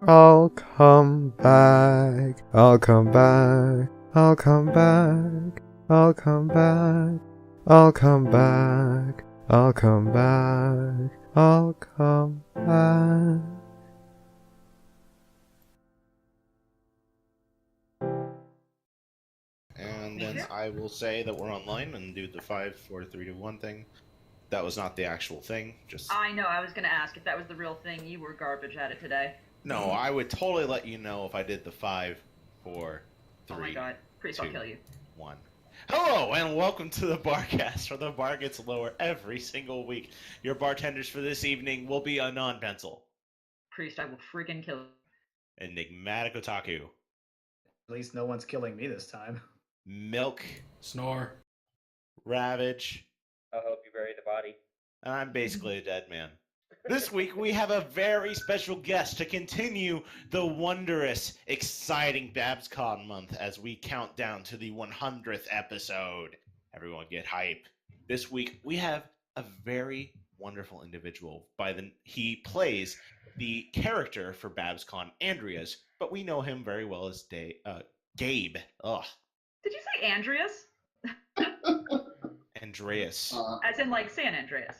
I'll come back. I'll come back. I'll come back. I'll come back. I'll come back. I'll come back. I'll come back. And then I will say that we're online and do the 5, 4, 3, 2, 1 thing. That was not the actual thing. Just I know, I was going to ask if that was the real thing. You were garbage at it today. no, I would totally let you know if I did the 5, 4, 3. Oh my god. Priest, I'll kill you. 1. Hello and welcome to the Barcast, where the bar gets lower every single week. Your bartenders for this evening will be Anon Pencil, Priest, I will freaking kill you. Enigmatic Otaku, At least no one's killing me this time. Milk, Snore. Ravage, I hope you bury the body. and I'm basically a dead man. This week we have a very special guest to continue the wondrous, exciting Babscon month as we count down to the 100th episode. Everyone get hype. This week we have a very wonderful individual. He plays the character for Babscon, Andreas, but we know him very well as Gabe. Ugh. Did you say Andreas? Andreas. As in, like, San Andreas.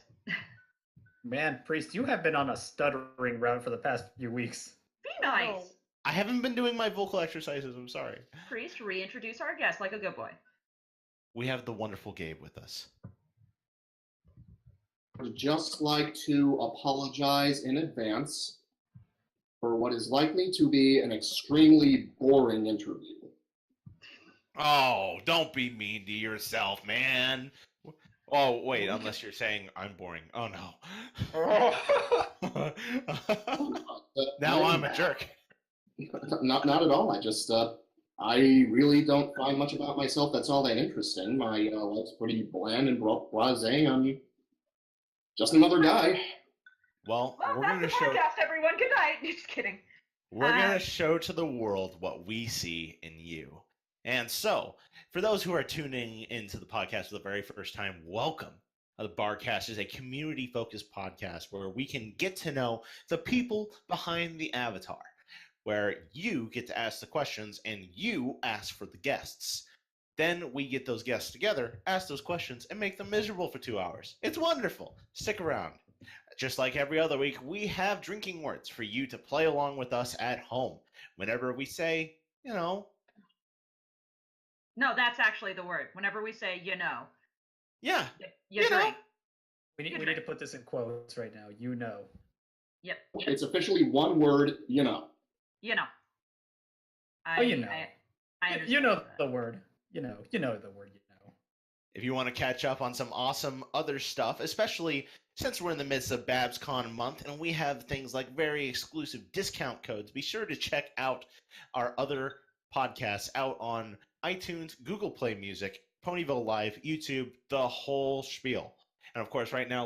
Man, Priest, you have been on a stuttering route for the past few weeks. Be nice. I haven't been doing my vocal exercises, I'm sorry. Priest, reintroduce our guest like a good boy. We have the wonderful Gabe with us. I'd just like to apologize in advance for what is likely to be an extremely boring interview. Oh, don't be mean to yourself, man. Oh, wait, unless you're saying I'm boring. Oh, no. Now I'm a jerk. Not at all. I really don't find much about myself that's all that interesting. My life's pretty bland and blasé. I'm just another guy. Well, Well, we're that's going the to show... podcast, everyone. Good night. Just kidding. We're going to show to the world what we see in you. And so, for those who are tuning into the podcast for the very first time, welcome. The Barcast is a community-focused podcast where we can get to know the people behind the avatar, where you get to ask the questions and you ask for the guests. Then we get those guests together, ask those questions, and make them miserable for 2 hours. It's wonderful. Stick around. Just like every other week, we have drinking words for you to play along with us at home. Whenever we say, No, that's actually the word. Whenever we say, yeah, you drink. We need to put this in quotes right now. You know. Yep. It's officially one word, You know. You know. I understand You know that. the word. You know the word. You know. If you want to catch up on some awesome other stuff, especially since we're in the midst of Babscon month and we have things like very exclusive discount codes, be sure to check out our other podcasts out on iTunes, Google Play Music, Ponyville Live, YouTube, the whole spiel. And of course, right now,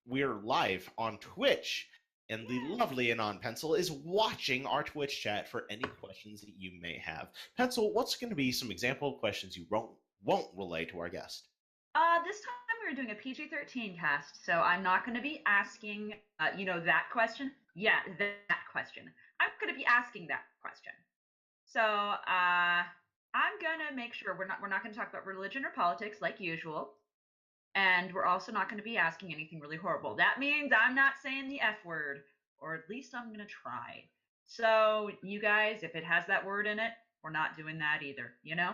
we're live on Twitch, and the lovely Anon Pencil is watching our Twitch chat for any questions that you may have. Pencil, what's going to be some example questions you won't relay to our guest? This time we're doing a PG-13 cast, so I'm not going to be asking, that question. Yeah, that question. I'm going to be asking that question. So, I'm gonna make sure we're not going to talk about religion or politics like usual, and we're also not going to be asking anything really horrible. That means I'm not saying the F word, or at least I'm gonna try. So, you guys, if it has that word in it, we're not doing that either. Other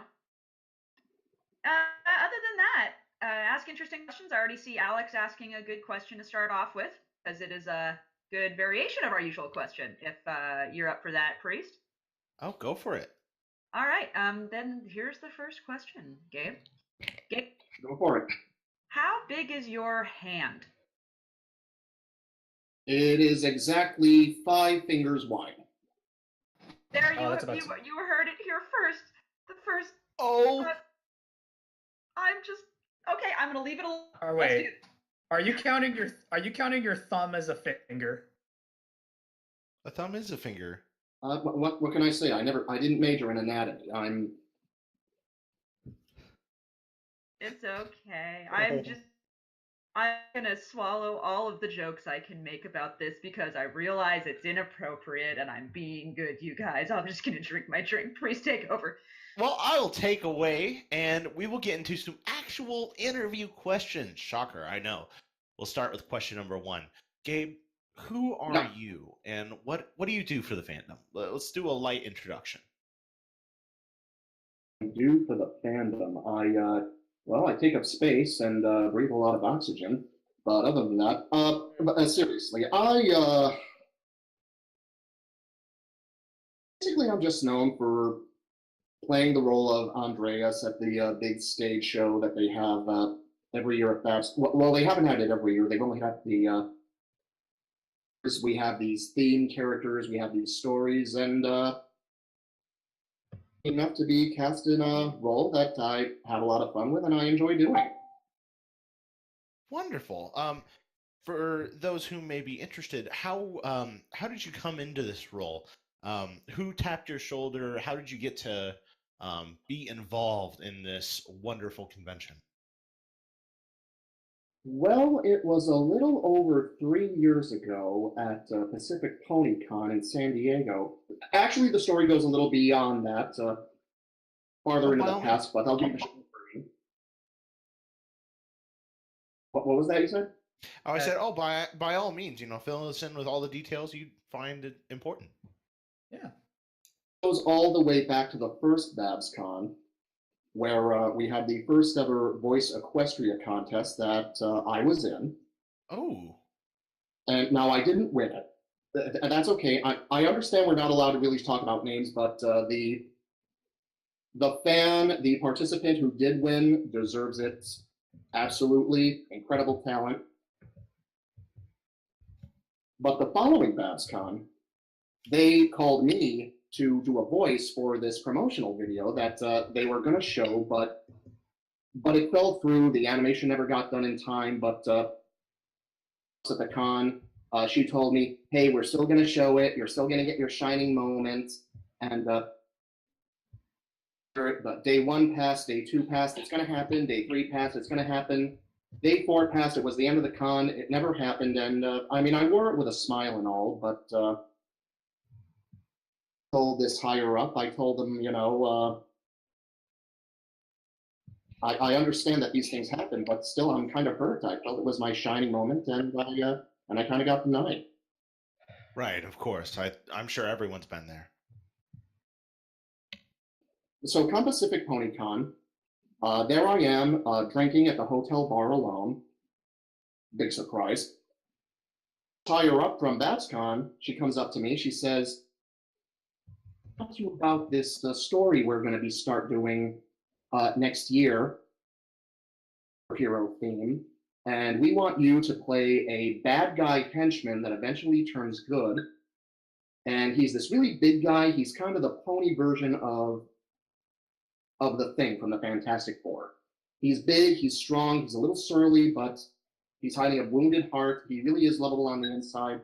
than that, ask interesting questions. I already see Alex asking a good question to start off with, because it is a good variation of our usual question. If you're up for that, Priest. Oh, go for it. All right. Then here's the first question, Gabe. Gabe, Go for it. how big is your hand? It is exactly 5 fingers wide. There, you that's about heard it here first. The first. Oh, I'm just okay. I'm gonna leave it alone. Oh, wait. Are you counting your thumb as a finger? a thumb is a finger. What can I say? I didn't major in anatomy. It's okay. I'm just I'm gonna swallow all of the jokes I can make about this because I realize it's inappropriate and I'm being good, you guys. I'm just gonna drink my drink. Please take over. Well, I'll take away, and we will get into some actual interview questions. Shocker, I know. We'll start with question number 1. Gabe, who are Yeah. you, and what do you do for the fandom? Let's do a light introduction. Do for the fandom. I take up space and breathe a lot of oxygen. But other than that, seriously, basically I'm just known for playing the role of Andreas at the big stage show that they have every year at Babs. Well, they haven't had it every year. They've only had the. We have these theme characters, we have these stories, and enough to be cast in a role that I have a lot of fun with and I enjoy doing. Wonderful. For those who may be interested, how did you come into this role? Who tapped your shoulder? How did you get to be involved in this wonderful convention? Well, it was a little over 3 years ago at Pacific Pony Con in San Diego. Actually, the story goes a little beyond that, farther into the past, but I'll give you a short version. What was that you said? Oh, I said, by all means, fill us in with all the details you find it important. Yeah. It goes all the way back to the first Babscon, where we had the first ever Voice Equestria contest that I was in. Oh. And now I didn't win it. And that's okay. I understand we're not allowed to really talk about names, but the participant who did win deserves it. Absolutely incredible talent. But the following Babscon, they called me to do a voice for this promotional video that they were going to show, but it fell through. The animation never got done in time, but at the con, she told me, hey, we're still going to show it. You're still going to get your shining moment. And day 1 passed, day 2 passed, it's going to happen. Day 3 passed, it's going to happen. Day 4 passed, it was the end of the con. It never happened. And I wore it with a smile and all, but told this higher up, I told them, I understand that these things happen, but still I'm kind of hurt. I felt it was my shining moment, and I kind of got denied. Right, of course. I'm sure everyone's been there. So come Pacific Pony Con, there I am drinking at the hotel bar alone. Big surprise. Higher up from Babscon, she comes up to me. She says, "Talk to you about this story we're going to be start doing next year, hero theme, and we want you to play a bad guy henchman that eventually turns good. And he's this really big guy. He's kind of the pony version of the Thing from the Fantastic Four. He's big, he's strong, he's a little surly, but he's hiding a wounded heart. He really is lovable on the inside."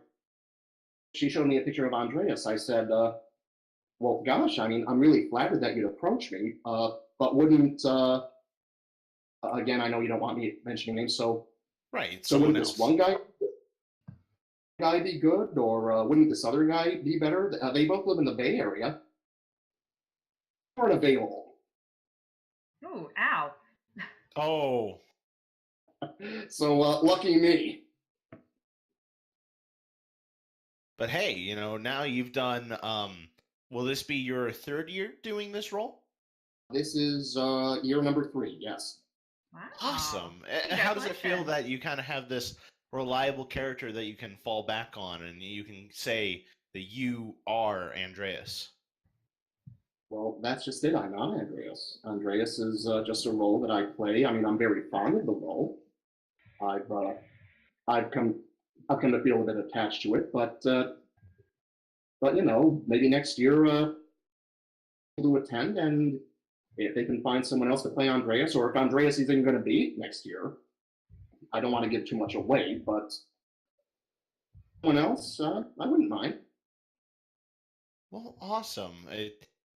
She showed me a picture of Andreas. I said, well, gosh, I'm really flattered that you'd approach me, but wouldn't, again, I know you don't want me mentioning names, so right. So wouldn't this one guy be good, or wouldn't this other guy be better? They both live in the Bay Area. Aren't available. Ooh, ow. Oh. So lucky me. But hey, now you've done, will this be your 3rd year doing this role? This is year number 3, yes. Wow. Awesome. How does it feel that you kind of have this reliable character that you can fall back on and you can say that you are Andreas? Well, that's just it. I'm not Andreas. Andreas is just a role that I play. I'm very fond of the role. I've come to feel a bit attached to it, but maybe next year to attend, and if they can find someone else to play Andreas, or if Andreas is even going to be next year, I don't want to give too much away, but someone else, I wouldn't mind. Well, awesome.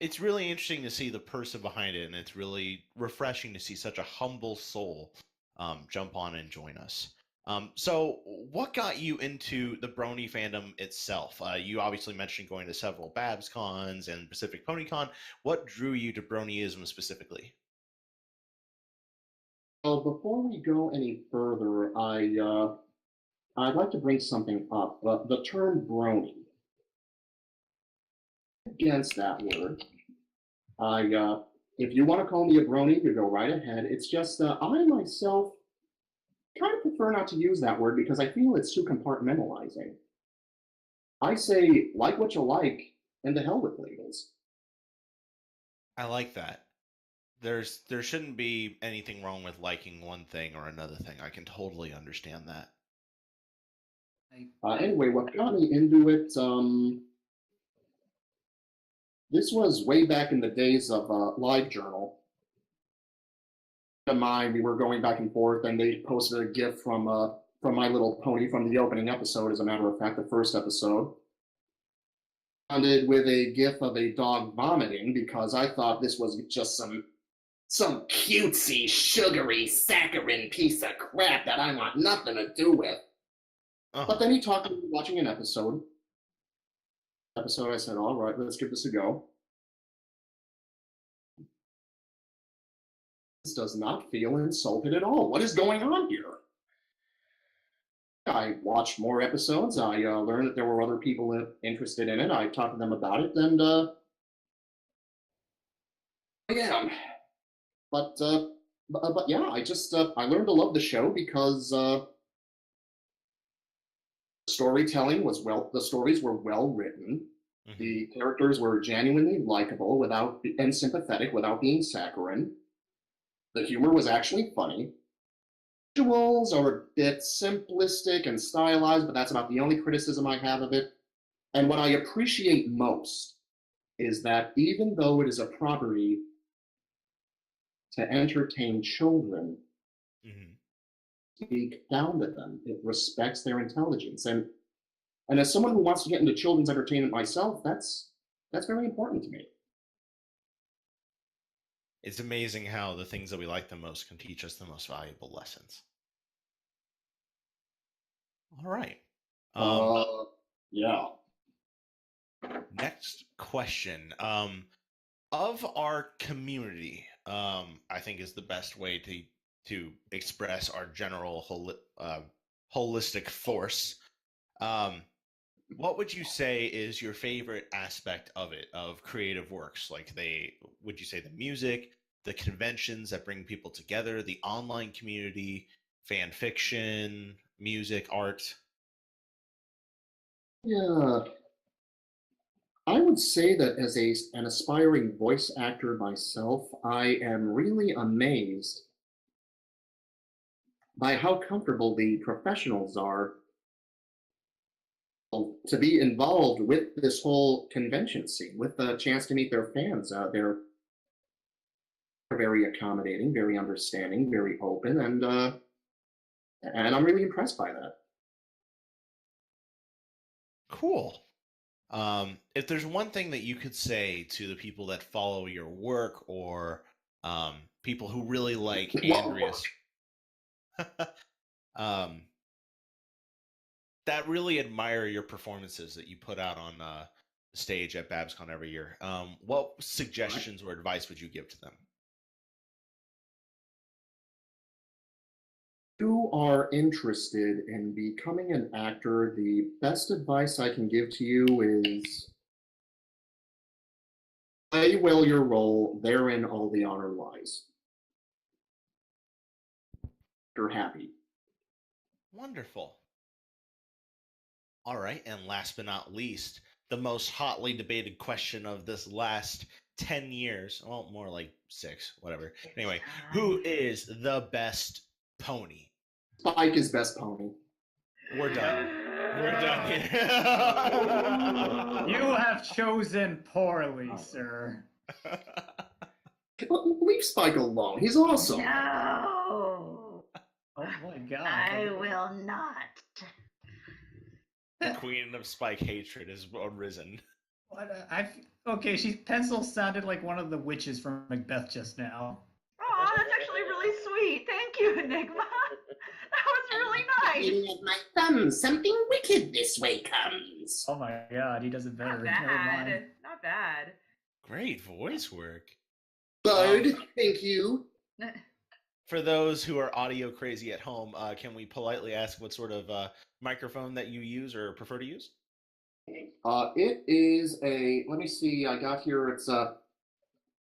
It's really interesting to see the person behind it, and it's really refreshing to see such a humble soul jump on and join us. So what got you into the Brony fandom itself? You obviously mentioned going to several Babscons and Pacific PonyCon. What drew you to Bronyism specifically? Well, before we go any further, I'd like to bring something up. The term brony. Against that word. If you want to call me a brony, you go right ahead. It's just I myself kind of prefer not to use that word because I feel it's too compartmentalizing. I say, like what you like, and to hell with labels. I like that. There shouldn't be anything wrong with liking one thing or another thing. I can totally understand that. Anyway, what got me into it, this was way back in the days of LiveJournal. Of mine, we were going back and forth, and they posted a GIF from My Little Pony from the opening episode. As a matter of fact, the first episode ended with a GIF of a dog vomiting because I thought this was just some cutesy, sugary, saccharine piece of crap that I want nothing to do with. Uh-huh. But then he talked about watching an episode. I said, all right, let's give this a go. This does not feel insulted at all. What is going on here? I watched more episodes. I learned that there were other people interested in it. I talked to them about it, and I am. But yeah, I just I learned to love the show because storytelling was the stories were well written. Mm-hmm. The characters were genuinely likable and sympathetic without being saccharine. The humor was actually funny. Visuals are a bit simplistic and stylized, but that's about the only criticism I have of it. And what I appreciate most is that even though it is a property to entertain children, speak down to them. It respects their intelligence. And as someone who wants to get into children's entertainment myself, that's very important to me. It's amazing how the things that we like the most can teach us the most valuable lessons. All right. Yeah. Next question. Of our community, I think is the best way to express our general holistic force. What would you say is your favorite aspect of it, of creative works? Like would you say the music, the conventions that bring people together, the online community, fan fiction, music, art? Yeah. I would say that as an aspiring voice actor myself, I am really amazed by how comfortable the professionals are to be involved with this whole convention scene, with the chance to meet their fans. They're very accommodating, very understanding, very open, and I'm really impressed by that. Cool. If there's one thing that you could say to the people that follow your work, or people who really like Andreas, that really admire your performances that you put out on the stage at Babscon every year, what suggestions or advice would you give to them? If you are interested in becoming an actor, the best advice I can give to you is play well your role. Therein all the honor lies. You're happy. Wonderful. All right, and last but not least, the most hotly debated question of this last 10 years, well, more like 6, whatever. Anyway, who is the best pony? Spike is best pony. We're done. We're done here. You have chosen poorly, sir. Leave Spike alone. He's awesome. No. Oh my god. I will not. The queen of Spike hatred has arisen. What? Okay, pencil sounded like one of the witches from Macbeth just now. Oh, that's actually really sweet. Thank you, Enigma. That was really Eating at my thumb, something wicked this way comes. Oh my god, he does it better. Not Never mind. bad. Not bad. Great voice work. Bird, thank you. For those who are audio crazy at home, can we politely ask what sort of microphone that you use or prefer to use? It is a, let me see, I got here, it's a,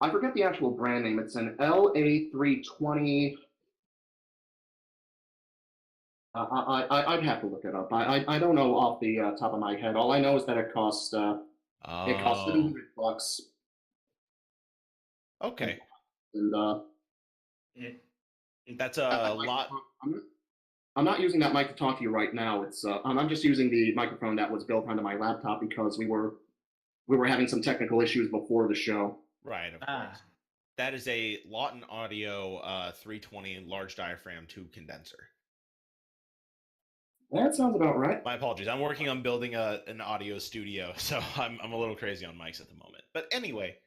I forget the actual brand name, it's an LA320. I'd have to look it up. I don't know off the top of my head. All I know is that it cost $700. Okay. And That's a lot. I'm not using that mic to talk to you right now. It's I'm just using the microphone that was built onto my laptop because we were having some technical issues before the show. Right, of course. That is a Lawton Audio 320 large diaphragm tube condenser. That sounds about right. My apologies. I'm working on building an audio studio, so I'm a little crazy on mics at the moment. But anyway,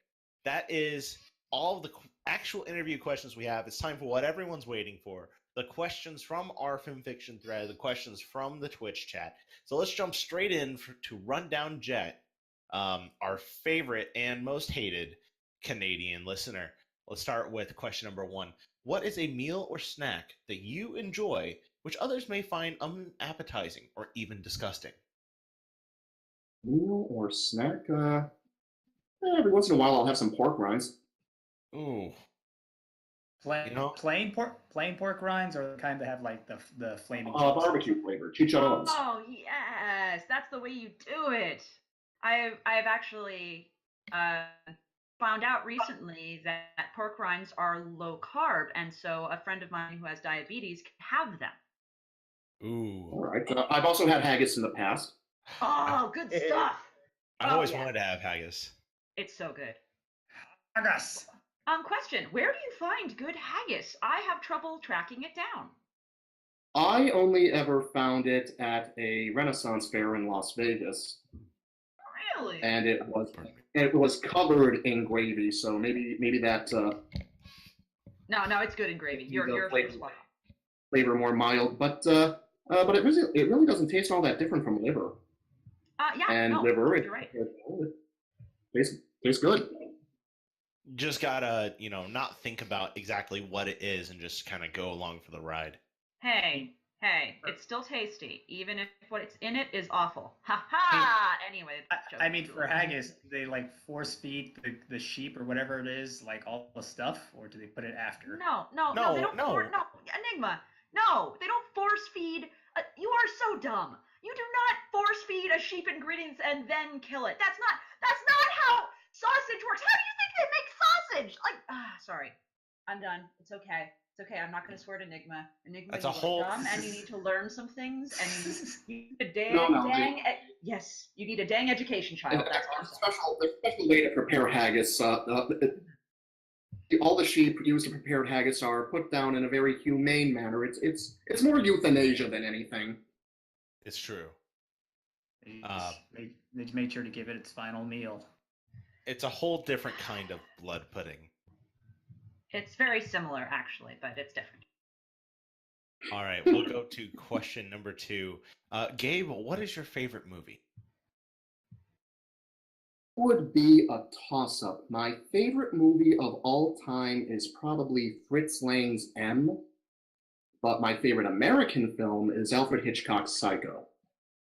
that is all of the actual interview questions we have. It's time for what everyone's waiting for. The questions from our FimFiction thread, the questions from the Twitch chat. So let's jump straight in to Rundown Jet, our favorite and most hated Canadian listener. Let's start with question number 1. What is a meal or snack that you enjoy, which others may find unappetizing or even disgusting? Meal or snack? Every once in a while I'll have some pork rinds. Ooh. Plain pork rinds, or the kind that have like the flaming barbecue flavor, chicharrones. Oh yes, that's the way you do it. I've actually found out recently that pork rinds are low carb, and so a friend of mine who has diabetes can have them. Ooh. All right. I've also had haggis in the past. Oh, good stuff. I've always wanted to have haggis. It's so good. Haggis. Question: where do you find good haggis? I have trouble tracking it down. I only ever found it at a Renaissance fair in Las Vegas. Really? And it was covered in gravy, so maybe that. No, it's good in gravy. You're flavor more mild, but it really doesn't taste all that different from liver. Liver, you're right. It tastes good. Just gotta, not think about exactly what it is and just kind of go along for the ride. Hey, it's still tasty, even if what's in it is awful. Ha ha! Anyway, I mean, for haggis, do they like force feed the sheep or whatever it is, like all the stuff, or do they put it after? No, they don't. Enigma. No, they don't force feed. You are so dumb. You do not force feed a sheep ingredients and then kill it. That's not how sausage works. How do you think they make sausage? Sorry. I'm done. It's okay. I'm not going to swear at Enigma. Enigma, That's you a whole... dumb, and you need to learn some things, and you need a yes, you need a dang education, child. That's what I'm saying. Special way to prepare haggis. All the sheep used to prepare haggis are put down in a very humane manner. It's more euthanasia than anything. It's true. They made sure to give it its final meal. It's a whole different kind of blood pudding. It's very similar, actually, but it's different. All right, we'll go to question number 2. Gabe, what is your favorite movie? Would be a toss-up. My favorite movie of all time is probably Fritz Lang's M, but my favorite American film is Alfred Hitchcock's Psycho.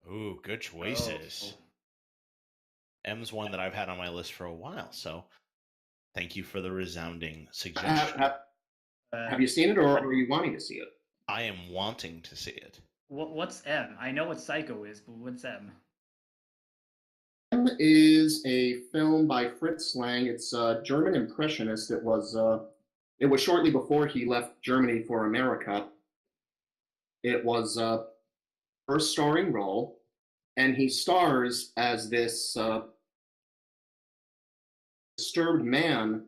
Ooh, good choices. M's one that I've had on my list for a while, so thank you for the resounding suggestion. Have you seen it, or are you wanting to see it? I am wanting to see it. What's M? I know what Psycho is, but what's M? M is a film by Fritz Lang. It's a German impressionist. It was shortly before he left Germany for America. It was first starring role, and he stars as this disturbed man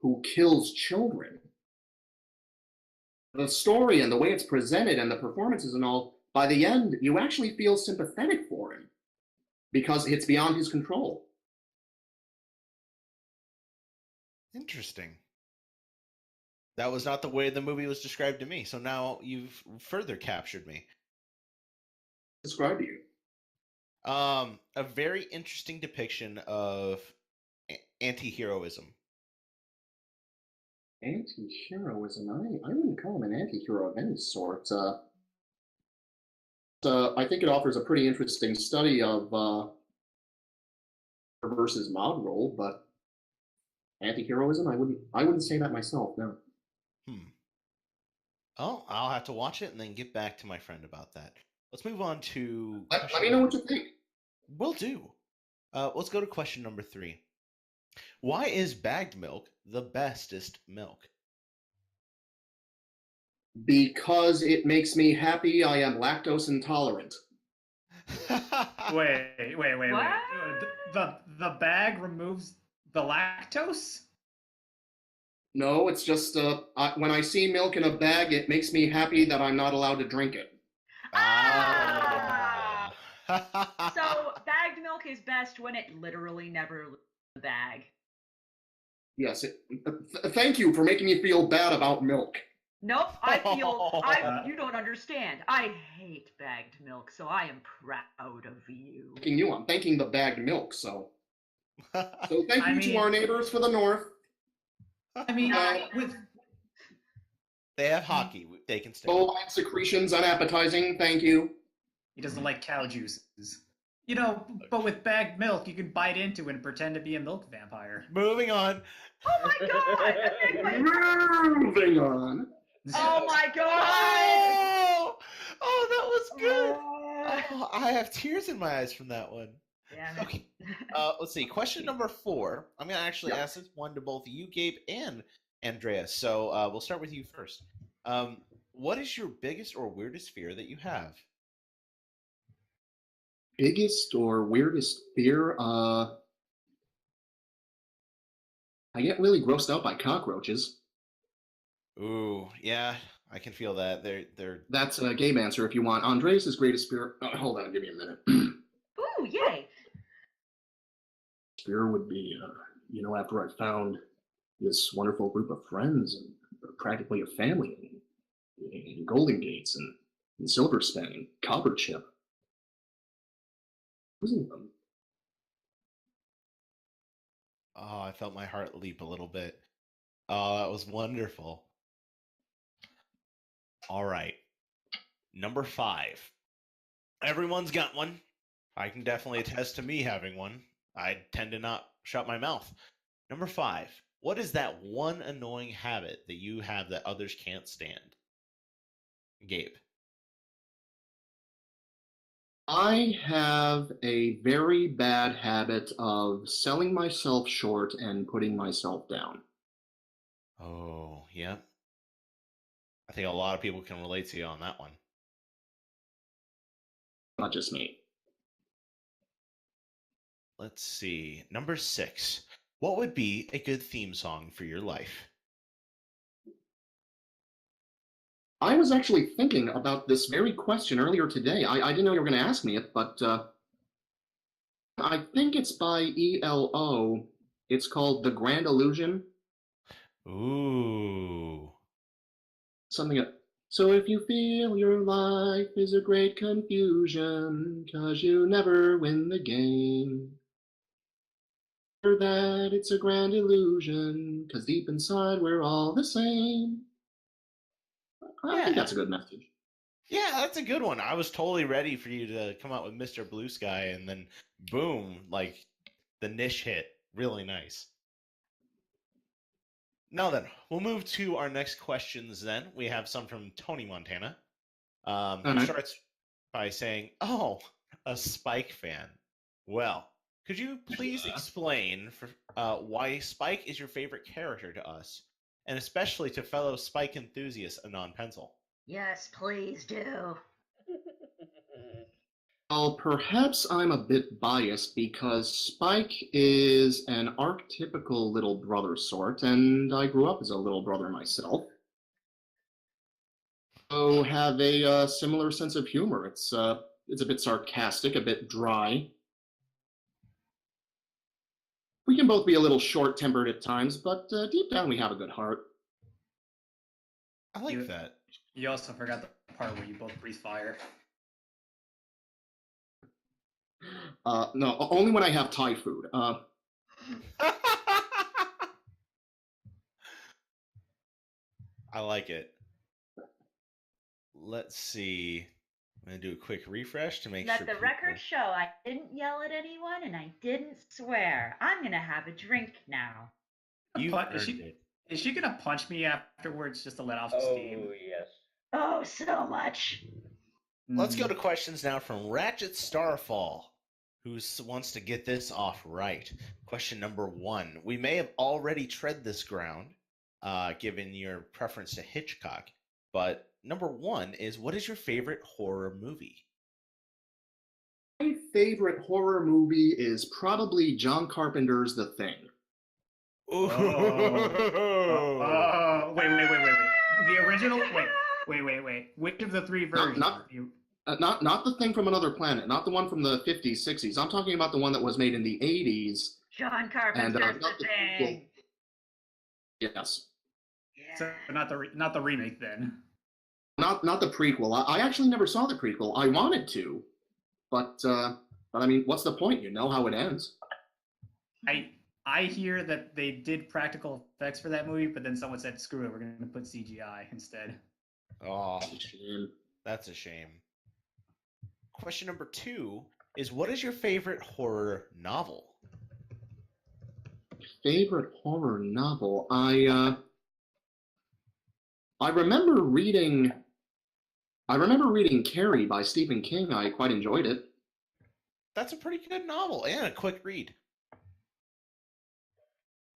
who kills children. The story and the way it's presented and the performances and all, by the end, you actually feel sympathetic for him because it's beyond his control. Interesting. That was not the way the movie was described to me, so now you've further captured me. describe to you? A very interesting depiction of anti-heroism. Anti-heroism? I wouldn't call him an anti-hero of any sort. I think it offers a pretty interesting study of versus mod role, but anti-heroism, I wouldn't say that myself, no. Oh, I'll have to watch it and then get back to my friend about that. Let's move on to... Let me know what you think. Will do. Let's go to question number 3. Why is bagged milk the bestest milk? Because it makes me happy I am lactose intolerant. Wait. What? The bag removes the lactose? No, it's just when I see milk in a bag, it makes me happy that I'm not allowed to drink it. Ah! So bagged milk is best when it literally never leaves the bag. Yes, thank you for making me feel bad about milk. Nope, you don't understand. I hate bagged milk, so I am proud of you. Thanking you, I'm thanking the bagged milk, so thank you to our neighbors for the north. I mean, with They have hockey. They can stay. Bovine secretions unappetizing, thank you. he doesn't like cow juices. You know, but with bagged milk, you can bite into it and pretend to be a milk vampire. Moving on. Oh my god! Moving on. Oh my god! Oh, that was good. Oh, I have tears in my eyes from that one. Damn it. Okay. Let's see. Question number 4. I'm going to actually ask this one to both you, Gabe, and Andreas. So we'll start with you first. What is your biggest or weirdest fear that you have? Biggest or weirdest fear? I get really grossed out by cockroaches. Ooh, yeah, I can feel that. They're. That's a game answer if you want. Andreas' greatest fear. Hold on, give me a minute. Ooh, yay! Fear would be, after I found this wonderful group of friends and practically a family in Golden Gates and Silver Span and Copper Chip. Losing them. Oh, I felt my heart leap a little bit. Oh, that was wonderful. All right. Number 5. Everyone's got one. I can definitely attest to me having one. I tend to not shut my mouth. Number 5. What is that one annoying habit that you have that others can't stand? Gabe. I have a very bad habit of selling myself short and putting myself down. Oh, yeah. I think a lot of people can relate to you on that one. Not just me. Let's see. Number 6. What would be a good theme song for your life? I was actually thinking about this very question earlier today. I didn't know you were going to ask me it, but I think it's by ELO. It's called The Grand Illusion. Ooh. Something. So if you feel your life is a great confusion, 'cause you never win the game, remember that it's a grand illusion, 'cause deep inside we're all the same. I think that's a good message. Yeah, that's a good one. I was totally ready for you to come out with Mr. Blue Sky, and then boom, like the niche hit. Really nice. Now then, we'll move to our next questions then. We have some from Tony Montana. Who starts by saying, "Oh, a Spike fan. Well, could you please explain why Spike is your favorite character to us, and especially to fellow Spike enthusiasts Anon Pencil?" Yes, please do. Well, perhaps I'm a bit biased because Spike is an archetypical little brother sort, and I grew up as a little brother myself. So have a similar sense of humor. It's a bit sarcastic, a bit dry. We can both be a little short-tempered at times, but deep down we have a good heart. I like that. You also forgot the part where you both breathe fire. No, only when I have Thai food. I like it. Let's see. I'm going to do a quick refresh to make Let sure. the record show I didn't yell at anyone and I didn't swear. I'm gonna have a drink now. You But earned it. is she gonna punch me afterwards just to let off steam? Oh, yes. Oh, so much. Let's go to questions now from Ratchet Starfall, who wants to get this off right. Question number 1. We may have already tread this ground, given your preference to Hitchcock, but number 1 is, what is your favorite horror movie? My favorite horror movie is probably John Carpenter's The Thing. Ooh. Wait. The original? Wait. Which of the three versions? Not the Thing from Another Planet, not the one from the 50s, 60s. I'm talking about the one that was made in the 80s. John Carpenter's not The the Thing. Yes. Yeah. So not the remake then. Not the prequel. I actually never saw the prequel. I wanted to, but I mean, what's the point? You know how it ends. I hear that they did practical effects for that movie, but then someone said, "Screw it, we're going to put CGI instead." Oh, that's a shame. Question number 2 is, what is your favorite horror novel? Favorite horror novel? I remember reading Carrie by Stephen King. I quite enjoyed it. That's a pretty good novel and a quick read.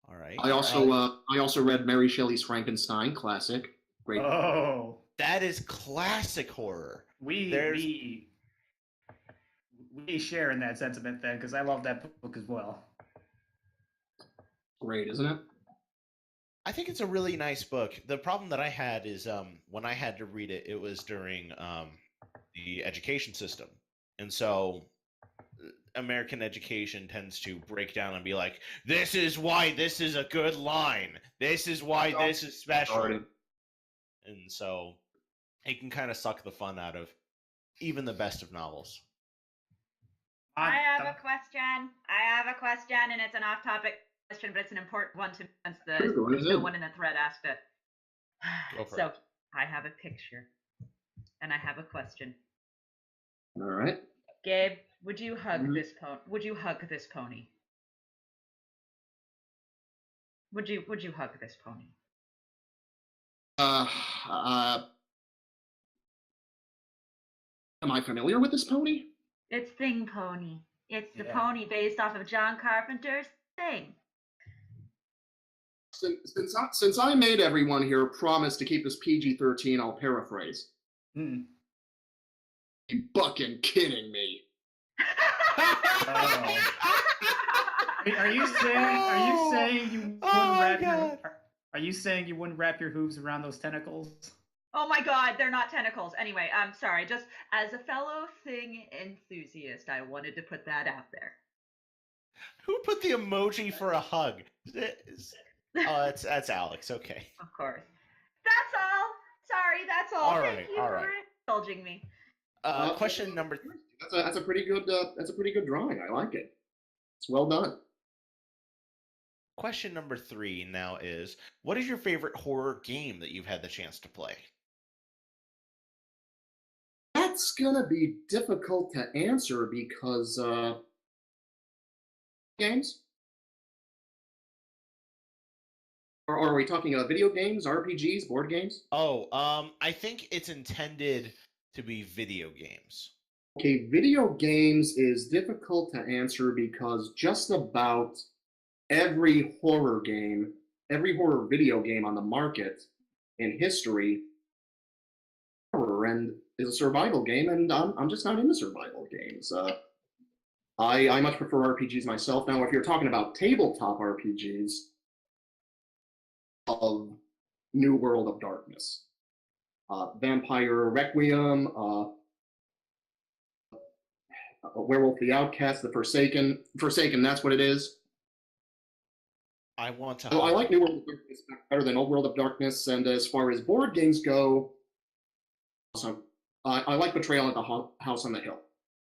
All right. I also read Mary Shelley's Frankenstein, classic. Great. Oh, that is classic horror. We share in that sentiment then, because I love that book as well. Great, isn't it? I think it's a really nice book. The problem that I had is when I had to read it, it was during the education system. And so American education tends to break down and be like, this is why this is a good line. This is why this is special. And so it can kind of suck the fun out of even the best of novels. I have a question, and it's an off-topic question, but it's an important one to me since no one in the thread asked it. So I have a picture, and I have a question. All right. Gabe, would you hug this pony? Would you hug this pony? Would you hug this pony? Am I familiar with this pony? It's Thing Pony. It's the pony based off of John Carpenter's Thing. Since I made everyone here promise to keep this PG-13, I'll paraphrase. You fucking kidding me? Are you saying you wouldn't wrap your? Are you saying you wouldn't wrap your hooves around those tentacles? Oh my god, they're not tentacles. Anyway, I'm sorry. Just as a fellow Thing enthusiast, I wanted to put that out there. Who put the emoji for a hug? Oh, that's Alex. Okay. Of course. That's all. Sorry, that's all. Thank you for indulging me. Question number. That's a pretty good drawing. I like it. It's well done. Question number 3 now is, what is your favorite horror game that you've had the chance to play? That's gonna be difficult to answer because games? Or are we talking video games, RPGs, board games? Oh, I think it's intended to be video games. Okay, video games is difficult to answer because just about every horror video game on the market in history, horror and is a survival game, and I'm just not into survival games. I much prefer RPGs myself. Now, if you're talking about tabletop RPGs, of New World of Darkness, Vampire Requiem, Werewolf the Outcast, the Forsaken, that's what it is. I want to. So I like New World of Darkness better than Old World of Darkness, and as far as board games go, I like Betrayal at the House on the Hill.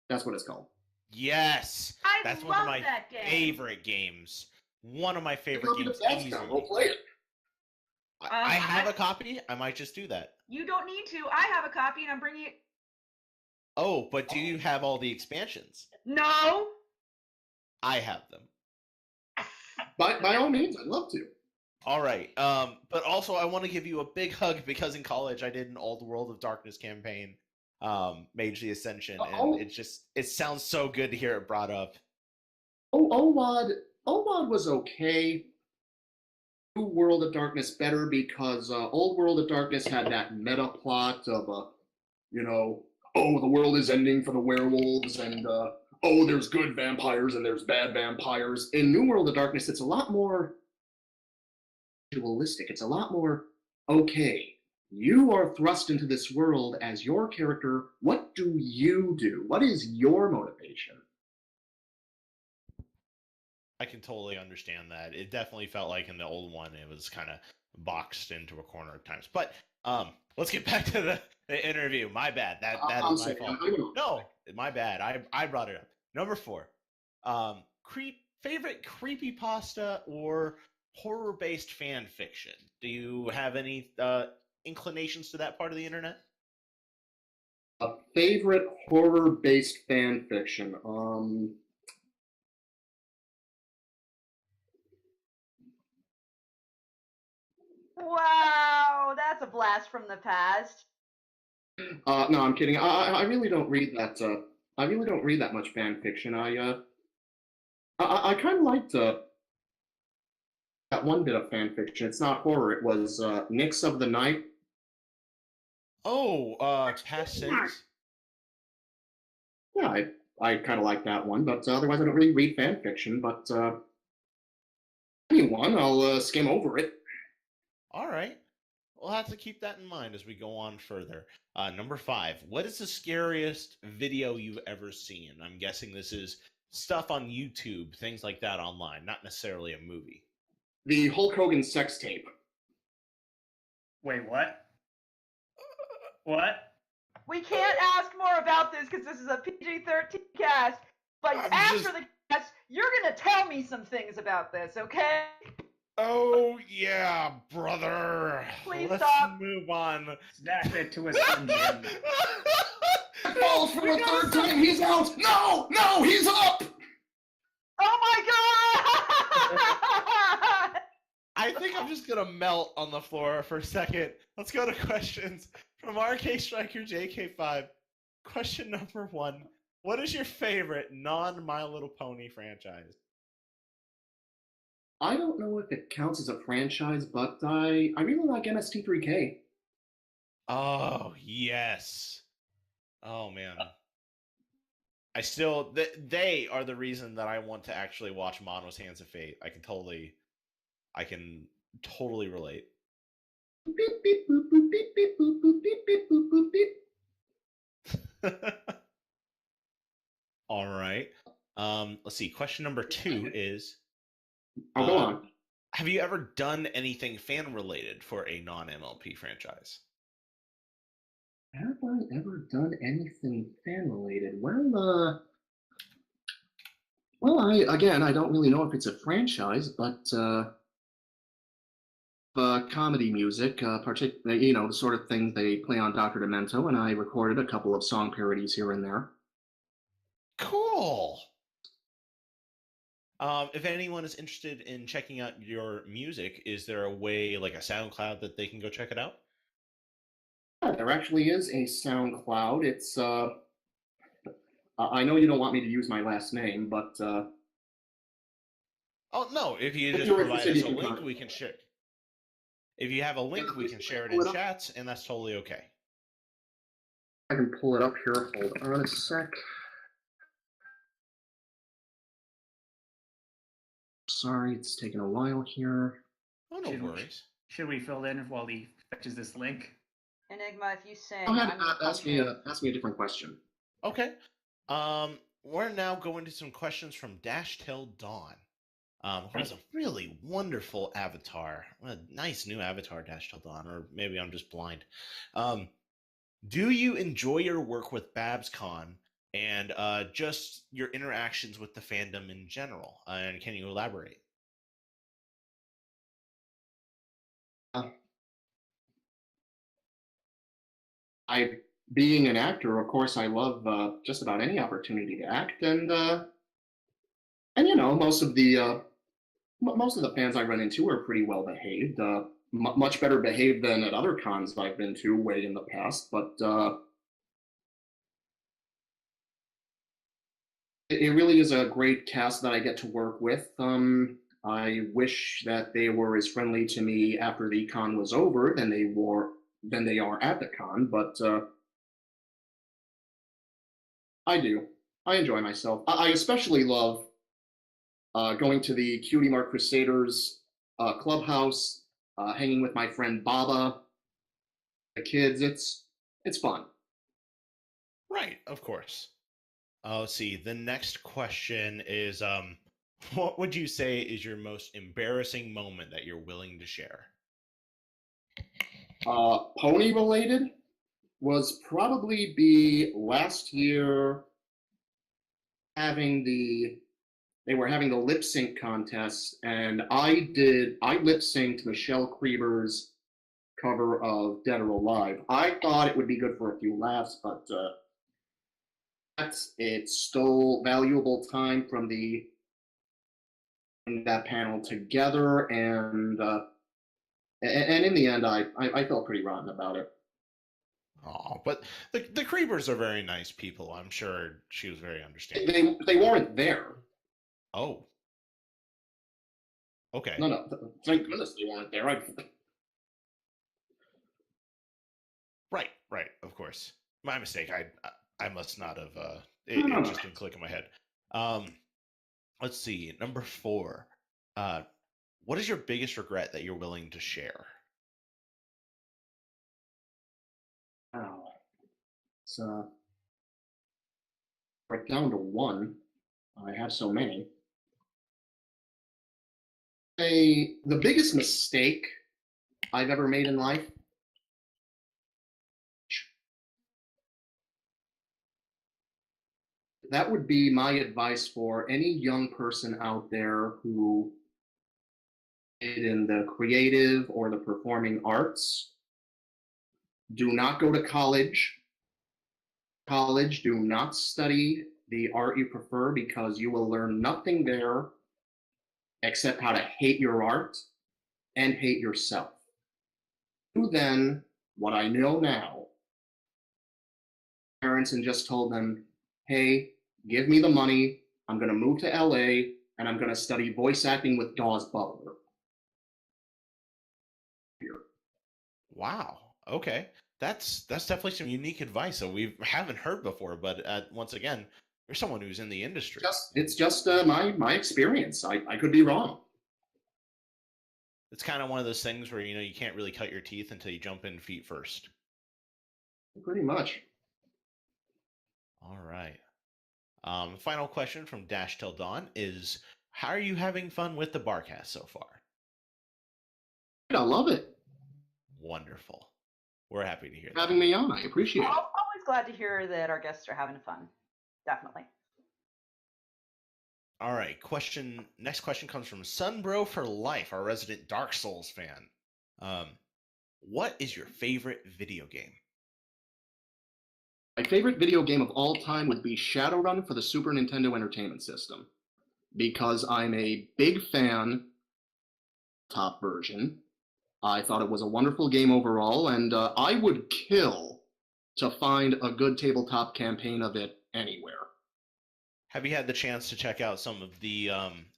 That's what it's called. Yes, I that's love one of my that game. favorite games. One of my favorite Go to games. the Babscon, Easily. we'll play it. I have a copy. I might just do that. You don't need to. I have a copy, and I'm bringing it. Oh, but do you have all the expansions? No. I have them. By all means, I'd love to. All right. But also, I want to give you a big hug because in college I did an Old World of Darkness campaign, Mage the Ascension, and it sounds so good to hear it brought up. OWAD was okay. New World of Darkness better because Old World of Darkness had that meta plot of, the world is ending for the werewolves, and there's good vampires and there's bad vampires. In New World of Darkness, it's a lot more dualistic. It's a lot more, okay, you are thrust into this world as your character. What do you do? What is your motivation? I can totally understand that. It definitely felt like in the old one it was kind of boxed into a corner at times. But let's get back to the interview. My bad. That is my fault. No, my bad. I brought it up. Number 4. Favorite creepypasta or horror-based fan fiction? Do you have any inclinations to that part of the internet? A favorite horror-based fan fiction. Wow, that's a blast from the past. No, I'm kidding. I really don't read that. I really don't read that much fan fiction. I kind of liked that one bit of fan fiction. It's not horror. It was Nyx of the Night. Oh, Past 6? Yeah, I kind of like that one, but otherwise I don't really read fan fiction. But anyone, I'll skim over it. All right. We'll have to keep that in mind as we go on further. Number 5. What is the scariest video you've ever seen? I'm guessing this is stuff on YouTube, things like that online, not necessarily a movie. The Hulk Hogan sex tape. Wait, what? What? We can't ask more about this because this is a PG-13 cast. But after the cast, you're gonna tell me some things about this, okay? Oh yeah, brother. Please Let's stop. move on. Snap it to a Slim Jim. Falls for the third time. He's out. No, he's up. Oh my god! I think I'm just gonna melt on the floor for a second. Let's go to questions from RK Striker JK5. Question number 1. What is your favorite non-My Little Pony franchise? I don't know if it counts as a franchise, but I really like MST3K. Oh, yes. Oh, man. They are the reason that I want to actually watch Mono's Hands of Fate. I can totally relate. Beep, beep, boop, boop, beep, beep, boop, boop, beep, beep, boop, boop, beep. All right. Let's see. Question number 2 is... Oh, go on. Have you ever done anything fan-related for a non-MLP franchise? Have I ever done anything fan-related? Well, I don't really know if it's a franchise, but comedy music, particularly, the sort of things they play on Dr. Demento, and I recorded a couple of song parodies here and there. Cool. If anyone is interested in checking out your music, is there a way, like a SoundCloud, that they can go check it out? Yeah, there actually is a SoundCloud. It's I know you don't want me to use my last name, but Oh no! If you just you're provide interested, us a you can link, find- we can share. If you have a link, we can share it Pull in it up. chats, and that's totally okay. I can pull it up here. Hold on a sec. Sorry, it's taking a while here. Oh, no Should we- worries. Should we fill in while he fetches this link? Enigma, if you sing, Go ahead, I'm gonna ask punch me you. a different question. Okay. We're now going to some questions from Dash Till Dawn. Who has a really wonderful avatar. What a nice new avatar, Dash Till Dawn, or maybe I'm just blind. Do you enjoy your work with Babscon? and just your interactions with the fandom in general. And can you elaborate? Being an actor, of course, I love just about any opportunity to act, and most of the fans I run into are pretty well behaved, much better behaved than at other cons I've been to way in the past. But it really is a great cast that I get to work with. I wish that they were as friendly to me after the con was over than they are at the con, but I do. I enjoy myself. I especially love going to the Cutie Mark Crusaders clubhouse, hanging with my friend Baba, the kids. It's fun. Right, of course. Let's see. The next question is, what would you say is your most embarrassing moment that you're willing to share? Pony related was probably be last year they were having the lip sync contest, and I lip synced Michelle Krieber's cover of Dead or Alive. I thought it would be good for a few laughs, but it stole valuable time from that panel together, and in the end, I felt pretty rotten about it. Oh, but the Creepers are very nice people. I'm sure she was very understanding. They weren't there. Oh. Okay. No. Thank goodness they weren't there. Right. Of course. My mistake. I must not have. No. It just didn't click in my head. Let's see. Number 4. What is your biggest regret that you're willing to share? Wow. It's right down to one. I have so many. The biggest mistake I've ever made in life. That would be my advice for any young person out there who is in the creative or the performing arts. Do not go to college. Do not study the art you prefer, because you will learn nothing there except how to hate your art and hate yourself. Do then what I know now. Parents and just told them, hey, give me the money. I'm going to move to LA and I'm going to study voice acting with Dawes Butler. Wow. Okay. That's definitely some unique advice that we haven't heard before. But once again, you're someone who's in the industry. It's just my experience. I could be wrong. It's kind of one of those things where you can't really cut your teeth until you jump in feet first. Pretty much. All right. Final question from Dash Till Dawn is: how are you having fun with the Barcast so far? I love it. Wonderful. We're happy to hear that. Having me on, I appreciate it. Always glad to hear that our guests are having fun. Definitely. All right. Next question comes from Sunbro for Life, our resident Dark Souls fan. What is your favorite video game? My favorite video game of all time would be Shadowrun for the Super Nintendo Entertainment System, because I'm a big fan. Top version. I thought it was a wonderful game overall, and I would kill to find a good tabletop campaign of it anywhere. Have you had the chance to check out some of the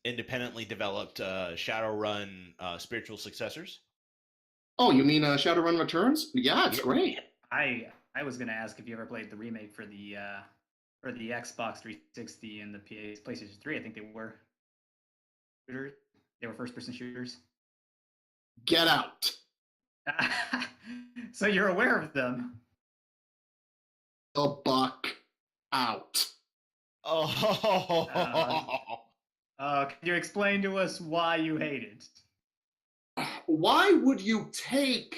independently developed Shadowrun spiritual successors? Oh, you mean Shadowrun Returns? Yeah, it's great. I was gonna ask if you ever played the remake for the Xbox 360 and the PlayStation 3. I think they were shooters. They were first-person shooters. Get out. So you're aware of them. The buck out. Oh. Can you explain to us why you hate it? Why would you take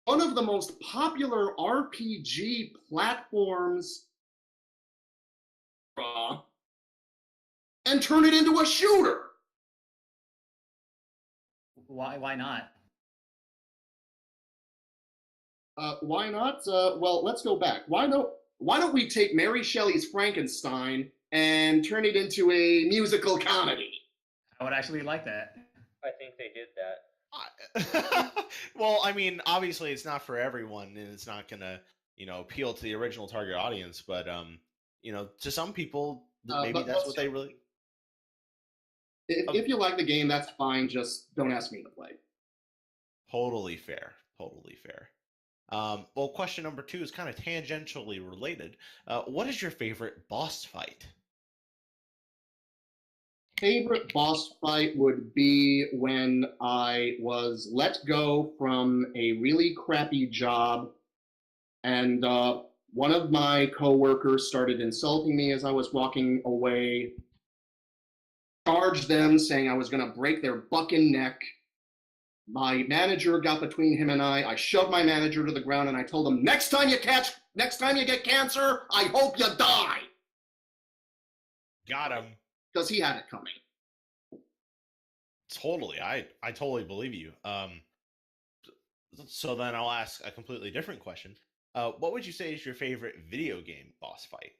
one of the most popular RPG platforms and turn it into a shooter. Why not? Why not? Well, let's go back. Why don't we take Mary Shelley's Frankenstein and turn it into a musical comedy? I would actually like that. I think they did that. Well, I mean, obviously it's not for everyone, and it's not gonna, appeal to the original target audience. But to some people, maybe that's what they really. If you like the game, that's fine. Just don't ask me to play. Totally fair. Totally fair. Well, question number 2 is kind of tangentially related. What is your favorite boss fight? Favorite boss fight would be when I was let go from a really crappy job, and one of my coworkers started insulting me as I was walking away. Charged them, saying I was going to break their bucking neck. My manager got between him and I shoved my manager to the ground, and I told him, next time you get cancer, I hope you die. Got him. Because he had it coming. Totally. I totally believe you. So then I'll ask a completely different question. What would you say is your favorite video game boss fight?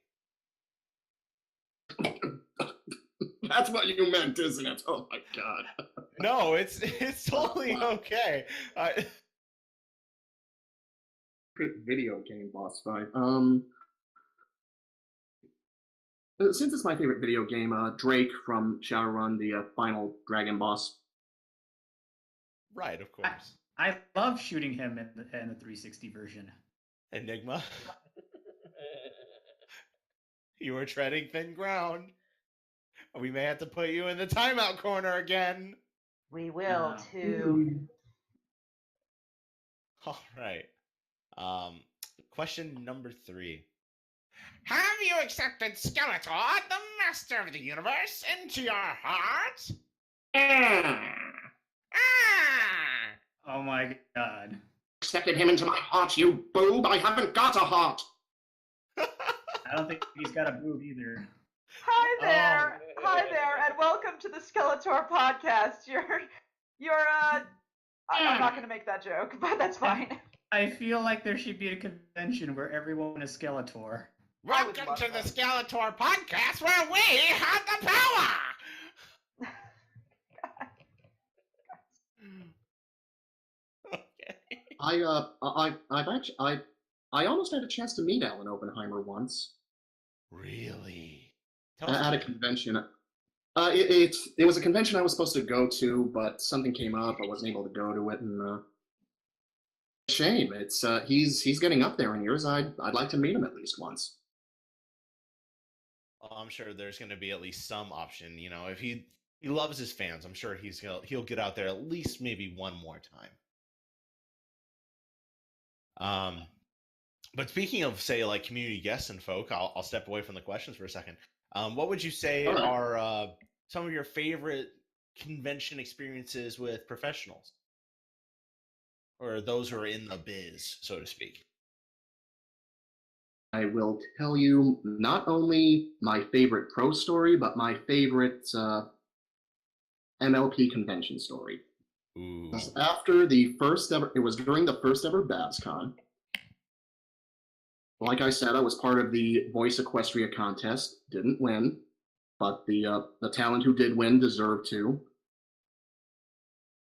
That's what you meant, isn't it? Oh my god. No, it's totally okay. Video game boss fight. Since it's my favorite video game, Drake from Shadowrun, the final dragon boss. Right, of course. I love shooting him in the 360 version. Enigma. You were treading thin ground. We may have to put you in the timeout corner again. We will too. All right. Question number 3. Have you accepted Skeletor, the master of the universe, into your heart? Oh my god. Accepted him into my heart, you boob. I haven't got a heart. I don't think he's got a boob either. Hi there, and welcome to the Skeletor podcast. I'm not going to make that joke, but that's fine. I feel like there should be a convention where everyone is Skeletor. Welcome to the Skeletor podcast, where we have the power. Okay. I almost had a chance to meet Alan Oppenheimer once. Really? At a convention. It was a convention I was supposed to go to, but something came up. I wasn't able to go to it, and shame. It's he's getting up there in years. I'd like to meet him at least once. Well, I'm sure there's going to be at least some option. If he loves his fans, I'm sure he'll get out there at least maybe one more time. But speaking of, say, like community guests and folk, I'll step away from the questions for a second. What would you say are some of your favorite convention experiences with professionals? Or those who are in the biz, so to speak? I will tell you not only my favorite pro story, but my favorite MLP convention story. Ooh. It was during the first ever Babscon. Like I said, I was part of the Voice Equestria contest. Didn't win, but the talent who did win deserved to.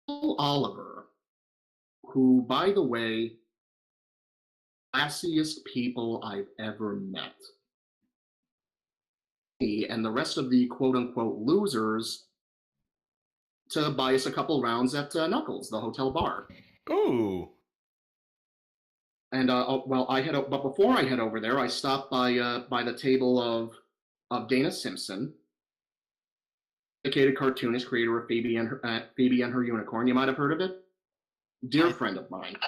Paul Oliver, who, by the way, classiest people I've ever met. Me and the rest of the quote-unquote losers to buy us a couple rounds at Knuckles, the hotel bar. Ooh. And but before I head over there, I stopped by the table of Dana Simpson, dedicated cartoonist, creator of Phoebe and Her Unicorn. You might have heard of it. Dear friend of mine.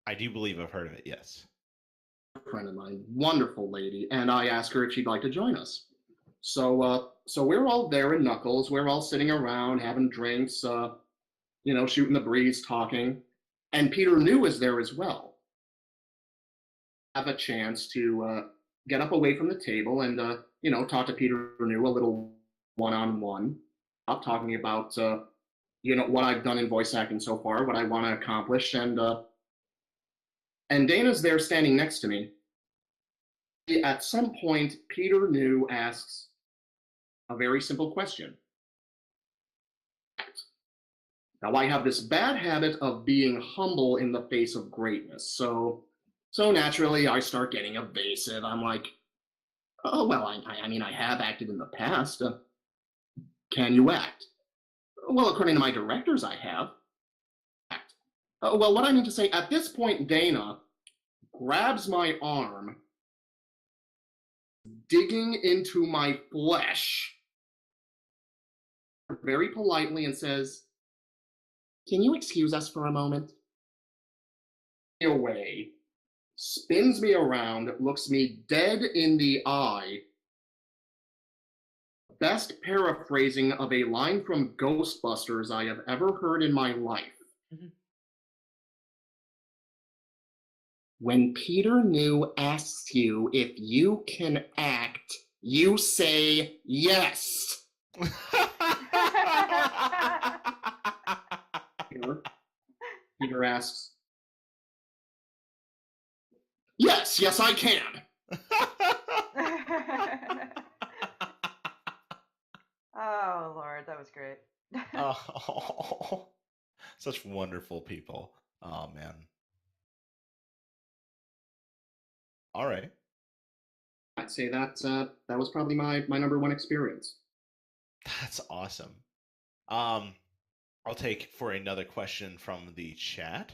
I do believe I've heard of it. Yes. Friend of mine, wonderful lady, and I asked her if she'd like to join us. So we're all there in Knuckles. We're all sitting around having drinks, shooting the breeze, talking. and Peter New is there as well. Have a chance to get up away from the table and talk to Peter New a little one-on-one. I'm talking about what I've done in voice acting so far, what I want to accomplish, and Dana's there standing next to me. At some point, Peter New asks a very simple question. Now, I have this bad habit of being humble in the face of greatness, so naturally I start getting evasive. I'm like, oh, well, I mean, I have acted in the past. Can you act? Well, according to my directors, I have. Act. Well, what I mean to say, at this point, Dana grabs my arm, digging into my flesh, very politely, and says, "Can you excuse us for a moment?" Away, spins me around, looks me dead in the eye. Best paraphrasing of a line from Ghostbusters I have ever heard in my life. Mm-hmm. When Peter New asks you if you can act, you say yes. Peter asks, yes, I can. Oh, Lord, that was great. Oh, such wonderful people. Oh, man. All right. I'd say that was probably my number one experience. That's awesome. I'll take for another question from the chat.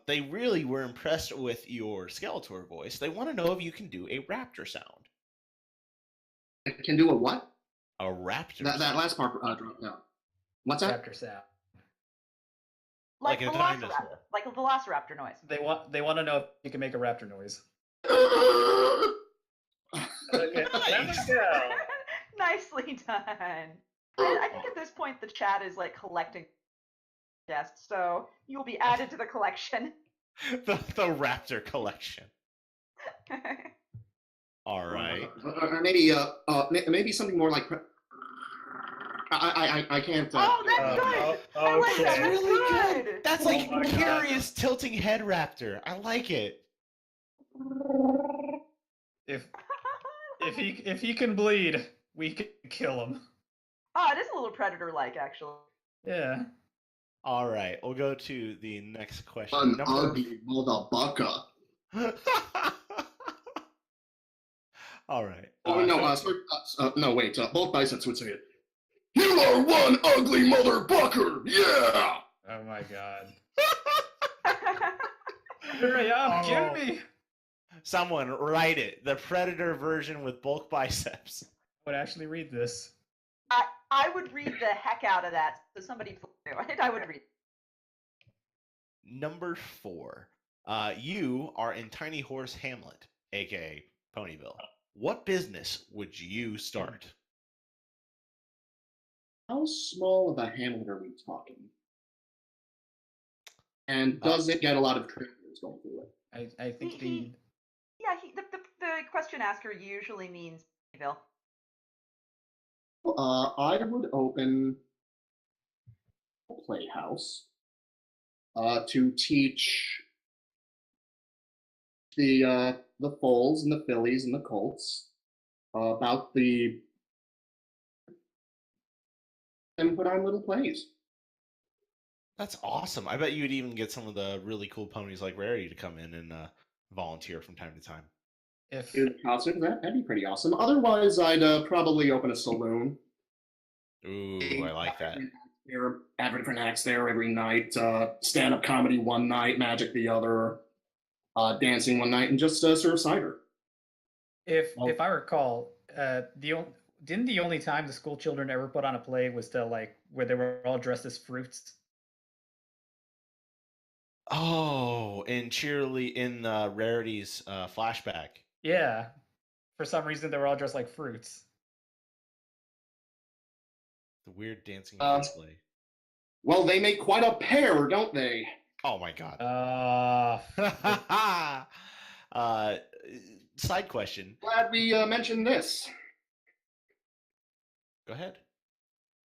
They really were impressed with your Skeletor voice. They want to know if you can do a raptor sound. I can do a what? A raptor. That last part dropped out. What's that? Raptor sound. Like the Velociraptor noise. They want to know if you can make a raptor noise. Okay, nice. Nicely done. I think at this point the chat is like collecting guests, so you'll be added to the collection. the raptor collection. All right. Maybe something more like. I can't. Oh, that's good. I like that. That's really good. That's like Scariest tilting head raptor. I like it. If he can bleed, we can kill him. Oh, it is a little Predator-like, actually. Yeah. All right, we'll go to the next question. An ugly motherfucker. All right. No, wait. Both biceps would say it. You are one ugly motherfucker. Yeah. Oh my god. Hurry up! Kill me. Someone write it. The Predator version with bulk biceps. I would actually read this. I would read the heck out of that. So somebody please do. I would read. Number 4. You are in Tiny Horse Hamlet, aka Ponyville. What business would you start? How small of a hamlet are we talking? And does it get a lot of traders going through it? I think the question asker usually means Ponyville. I would open a playhouse to teach the foals and the fillies and the colts about and put on little plays. That's awesome. I bet you'd even get some of the really cool ponies like Rarity to come in and volunteer from time to time. That'd be pretty awesome. Otherwise, I'd probably open a saloon. Ooh, I like that. Have different acts there every night. Stand-up comedy one night, magic the other, dancing one night, and just serve cider. If I recall, didn't the only time the school children ever put on a play was to where they were all dressed as fruits? Oh, in Rarity's flashback. Yeah. For some reason, they were all dressed like fruits. The weird dancing display. Well, they make quite a pair, don't they? Oh my god. Side question. Glad we mentioned this. Go ahead.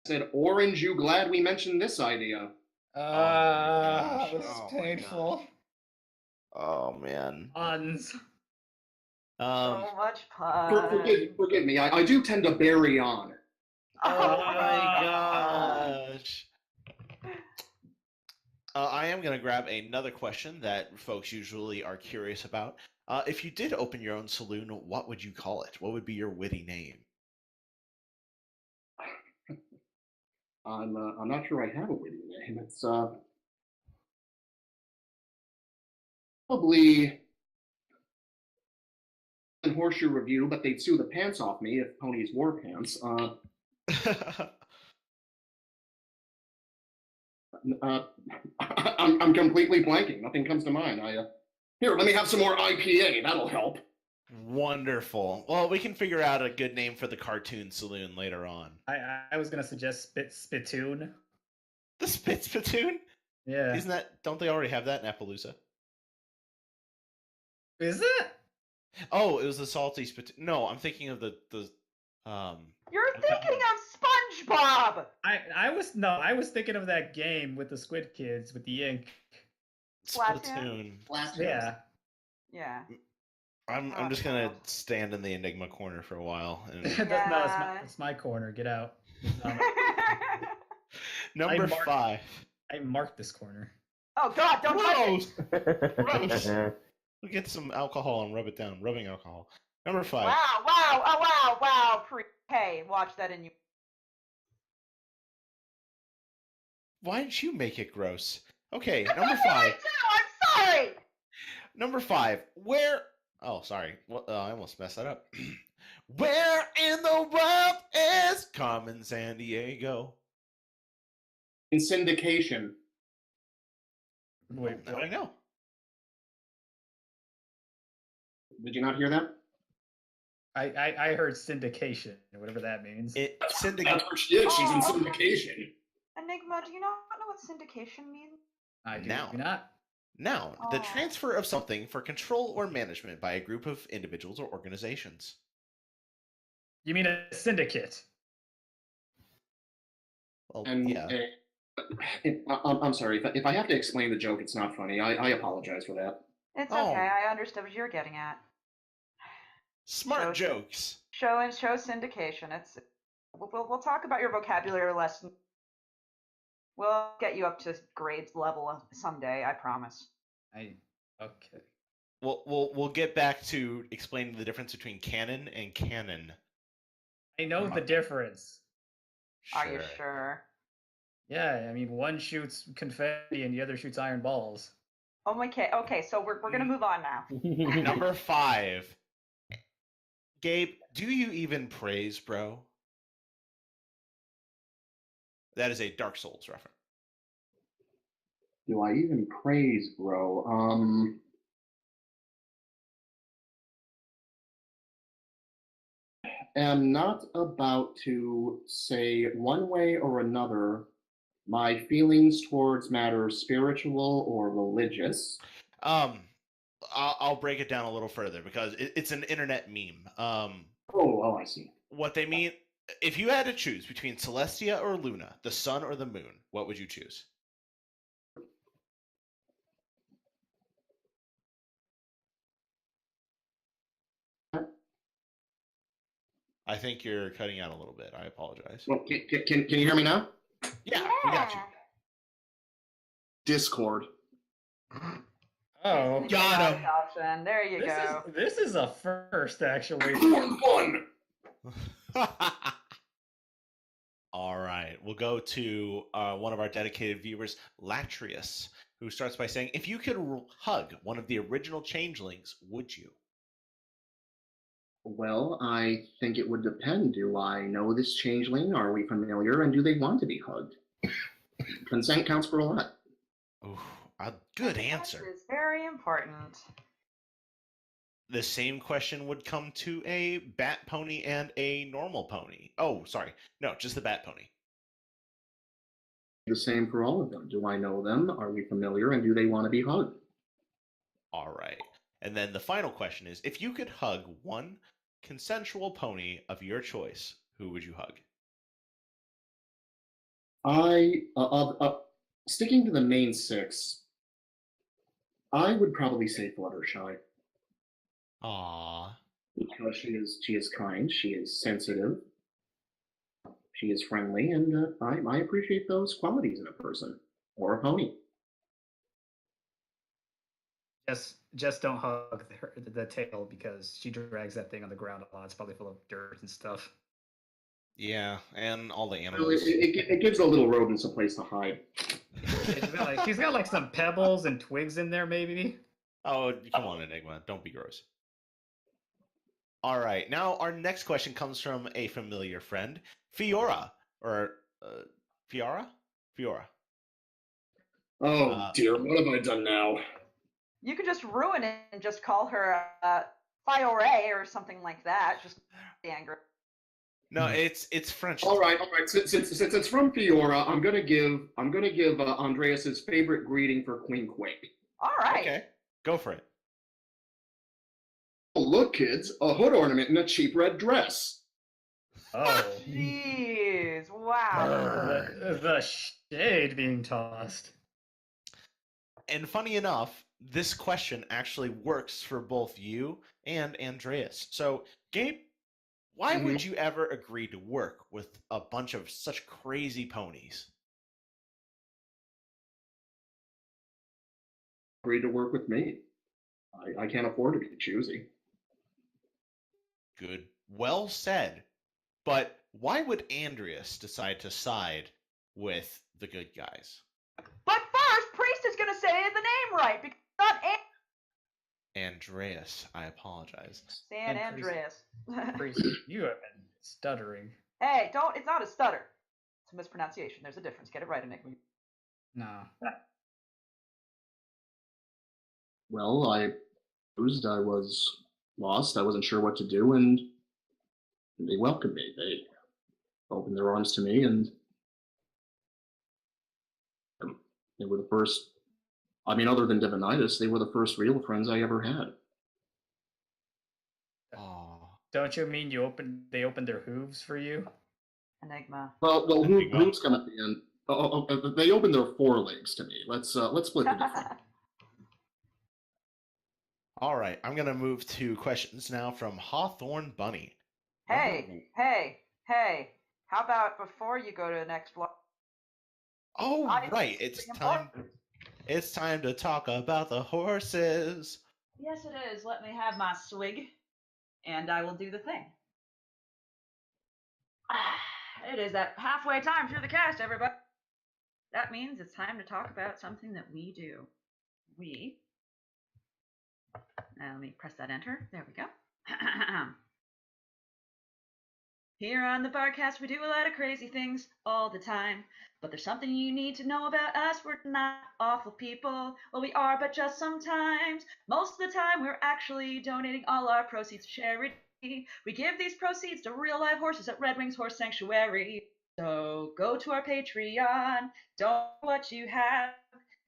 I said, Orange, you glad we mentioned this idea? gosh. This is Oh my painful. Oh man. Puns. Um. So much fun. Forgive me, I do tend to bury on. Oh my gosh. I am going to grab another question that folks usually are curious about. If you did open your own saloon, what would you call it? What would be your witty name? I'm not sure I have a witty name. It's probably a horseshoe review, but they'd sue the pants off me if ponies wore pants. I'm completely blanking. Nothing comes to mind. Here, let me have some more IPA. That'll help. Wonderful. Well, we can figure out a good name for the cartoon saloon later on. I was gonna suggest Spittoon. The Spit Spittoon? Yeah. Isn't that? Don't they already have that in Appaloosa? Is it? Oh, it was the Salty Spittoon. No, I'm thinking of the You're thinking of SpongeBob. I was thinking of that game with the Squid Kids with the ink. Splatoon. Yeah. Yeah. I'm just gonna stand in the Enigma corner for a while. And... Yeah. It's my corner. Get out. Number 5. I marked this corner. Oh God! Don't touch it. Gross. We'll get some alcohol and rub it down. Rubbing alcohol. Number 5. Wow! Wow! Oh wow! Wow! Hey, watch that in you. Why didn't you make it gross? Okay, That's number what I 5. did too, I'm sorry. Number 5. Where? Oh, sorry. Well, I almost messed that up. Where in the world is Carmen San Diego? In syndication. Wait, Now I know. Did you not hear that? I heard syndication, whatever that means. That's Syndicate. where she is. She's in Oh, syndication. Enigma, do you not know what syndication means? I do Now. not. Now, the Oh. transfer of something for control or management by a group of individuals or organizations. You mean a syndicate? Well, And yeah. I'm sorry if I have to explain the joke. It's not funny. I apologize for that. It's Oh. okay. I understood what you were getting at. Smart Show- jokes. Show syndication. We'll talk about your vocabulary lesson. We'll get you up to grades level someday. I promise. Okay. We'll get back to explaining the difference between canon and canon. I know the difference. Are you sure? Yeah, I mean, one shoots confetti and the other shoots iron balls. Oh my god. Okay, so we're gonna move on now. Number 5. Gabe, do you even praise, bro? That is a Dark Souls reference. Do I even praise, bro? Am not about to say one way or another my feelings towards matters spiritual or religious. I'll break it down a little further because it's an internet meme. Oh, I see. What they mean, if you had to choose between Celestia or Luna, the sun or the moon, what would you choose? I think you're cutting out a little bit. I apologize. Well, can you hear me now? Yeah, we got you. Discord. Oh, Got him. Option. There you go. This is a first, actually. One. All right, we'll go to one of our dedicated viewers, Latrius, who starts by saying, if you could hug one of the original changelings, would you? Well, I think it would depend. Do I know this changeling? Are we familiar? And do they want to be hugged? Consent counts for a lot. Ooh, a good answer. That is very important. The same question would come to a bat pony and a normal pony. Oh, sorry. No, just the bat pony. The same for all of them. Do I know them? Are we familiar? And do they want to be hugged? All right. And then the final question is, if you could hug one consensual pony of your choice, who would you hug? Sticking to the main six, I would probably say Fluttershy. Aww. Because she is kind, she is sensitive, she is friendly, and I appreciate those qualities in a person or a pony. Just don't hug the tail because she drags that thing on the ground a lot. It's probably full of dirt and stuff. Yeah, and all the Well, animals. it gives the little rodents a place to hide. She's got like some pebbles and twigs in there, maybe. Oh, come on, Enigma. Don't be gross. All right. Now, our next question comes from a familiar friend, Fiora. Or, Fiora? Fiora. Oh, dear. What have I done now? You could just ruin it and just call her Fiore or something like that. Just angry. No, it's French. All right. Since it's from Fiora, I'm gonna give Andreas's favorite greeting for Queen Quake. All right. Okay, go for it. Oh, look, kids, a hood ornament and a cheap red dress. Oh, Jeez! Wow. the shade being tossed. And funny enough, this question actually works for both you and Andreas. So, Gabe, why would you ever agree to work with a bunch of such crazy ponies? Agreed to work with me. I can't afford to be choosy. Good. Well said. But why would Andreas decide to side with the good guys? But first, Priest is going to say the name right because it's not Andreas, I apologize. San Andreas. Priest, you have been stuttering. Hey, don't! It's not a stutter. It's a mispronunciation. There's a difference. Get it right, Enigma. No. Well, I was lost. I wasn't sure what to do, and they welcomed me. They opened their arms to me, and they were the first. I mean, other than Divinitis, they were the first real friends I ever had. Oh. Don't you mean they opened their hooves for you? Enigma. Well, hooves come at the end. They opened their forelegs to me. Let's split the difference. All right, I'm going to move to questions now from Hawthorne Bunny. Hey! How about before you go to the next block? Oh, right. It's time to talk about the horses. Yes, it is. Let me have my swig, and I will do the thing. It is that halfway time through the cast, everybody. That means it's time to talk about something that we do. Let me press that enter. There we go. Here on the Barcast, we do a lot of crazy things all the time. But there's something you need to know about us. We're not awful people. Well, we are, but just sometimes. Most of the time, we're actually donating all our proceeds to charity. We give these proceeds to real live horses at Red Wings Horse Sanctuary. So go to our Patreon. Don't what you have.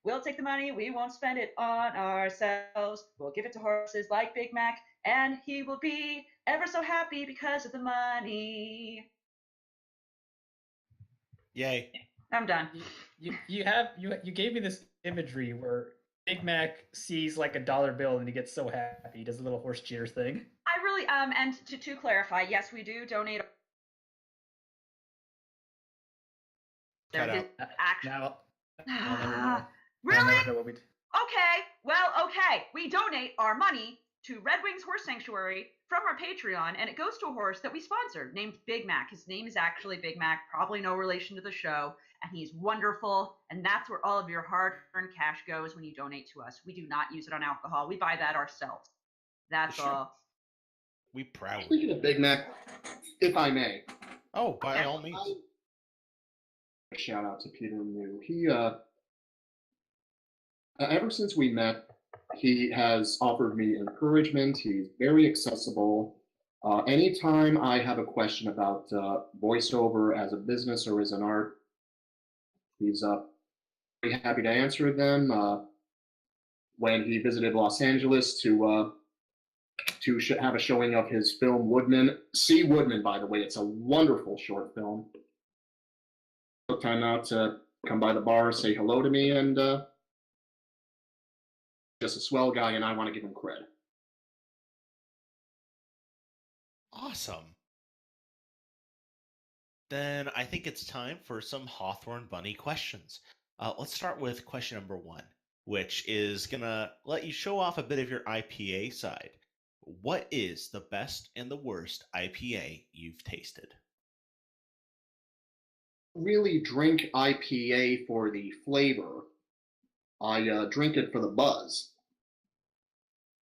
We'll take the money. We won't spend it on ourselves. We'll give it to horses like Big Mac, and he will be ever so happy because of the money. Yay. I'm done. You gave me this imagery where Big Mac sees like $1 bill and he gets so happy. He does a little horse cheers thing. I really and to clarify, yes, we do donate. Cut out. Really? Okay. We donate our money to Red Wings Horse Sanctuary from our Patreon, and it goes to a horse that we sponsored named Big Mac. His name is actually Big Mac, probably no relation to the show, and he's wonderful, and that's where all of your hard-earned cash goes when you donate to us. We do not use it on alcohol. We buy that ourselves. That's Sure. all. We proudly. Speaking of Big Mac, if I may. Oh, by all means. Shout out to Peter Mew. He, ever since we met, he has offered me encouragement. He's very accessible. Anytime I have a question about voiceover as a business or as an art, He's very happy to answer them. When he visited Los Angeles to have a showing of his film Woodman. See Woodman, by the way. It's a wonderful short film. Took time out to come by the bar, say hello to me, and just a swell guy, and I want to give him cred. Awesome. Then I think it's time for some Hawthorne Bunny questions. Let's start with question number 1, which is going to let you show off a bit of your IPA side. What is the best and the worst IPA you've tasted? Really drink IPA for the flavor. I drink it for the buzz.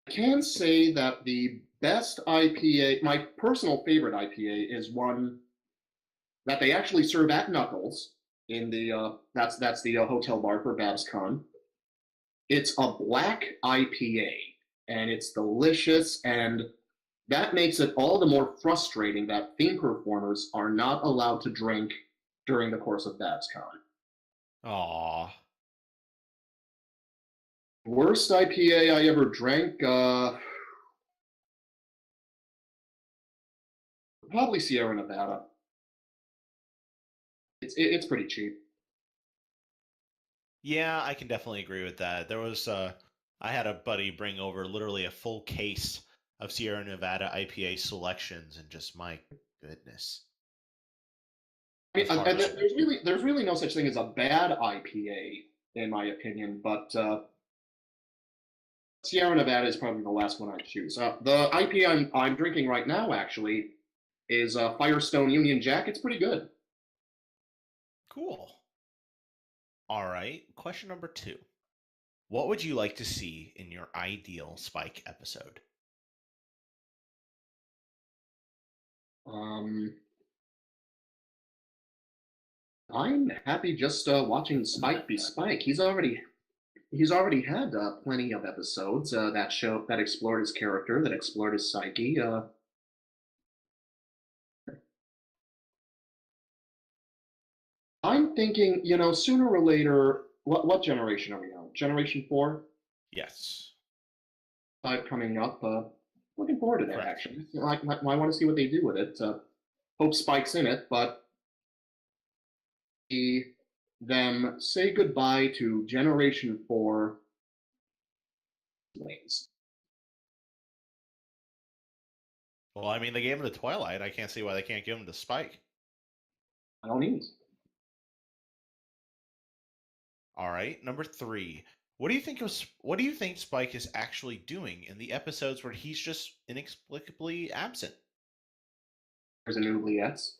I can say that the best IPA, my personal favorite IPA, is one that they actually serve at Knuckles in the that's the hotel bar for Babscon. It's a black IPA, and it's delicious, and that makes it all the more frustrating that theme performers are not allowed to drink during the course of Babscon. Aww. Worst IPA I ever drank, probably Sierra Nevada. It's pretty cheap. Yeah, I can definitely agree with that. There was I had a buddy bring over literally a full case of Sierra Nevada IPA selections, and just my goodness. I mean, and there's really no such thing as a bad IPA in my opinion, but Sierra Nevada is probably the last one I'd choose. The IPA I'm drinking right now actually is Firestone Union Jack. It's pretty good. Cool. All right, question number 2. What would you like to see in your ideal Spike episode? I'm happy just watching Spike be Spike. He's already had plenty of episodes that explored his character, that explored his psyche. I'm thinking, sooner or later, what generation are we on? Generation 4? Yes. 5 coming up. Looking forward to that, Correct. actually. I want to see what they do with it. Hope Spike's in it, but see them say goodbye to Generation 4 lanes. Well, I mean, they gave him the Twilight. I can't see why they can't give him the Spike. I don't need. All right, number 3. What do you think Spike is actually doing in the episodes where he's just inexplicably absent? There's an oubliettes.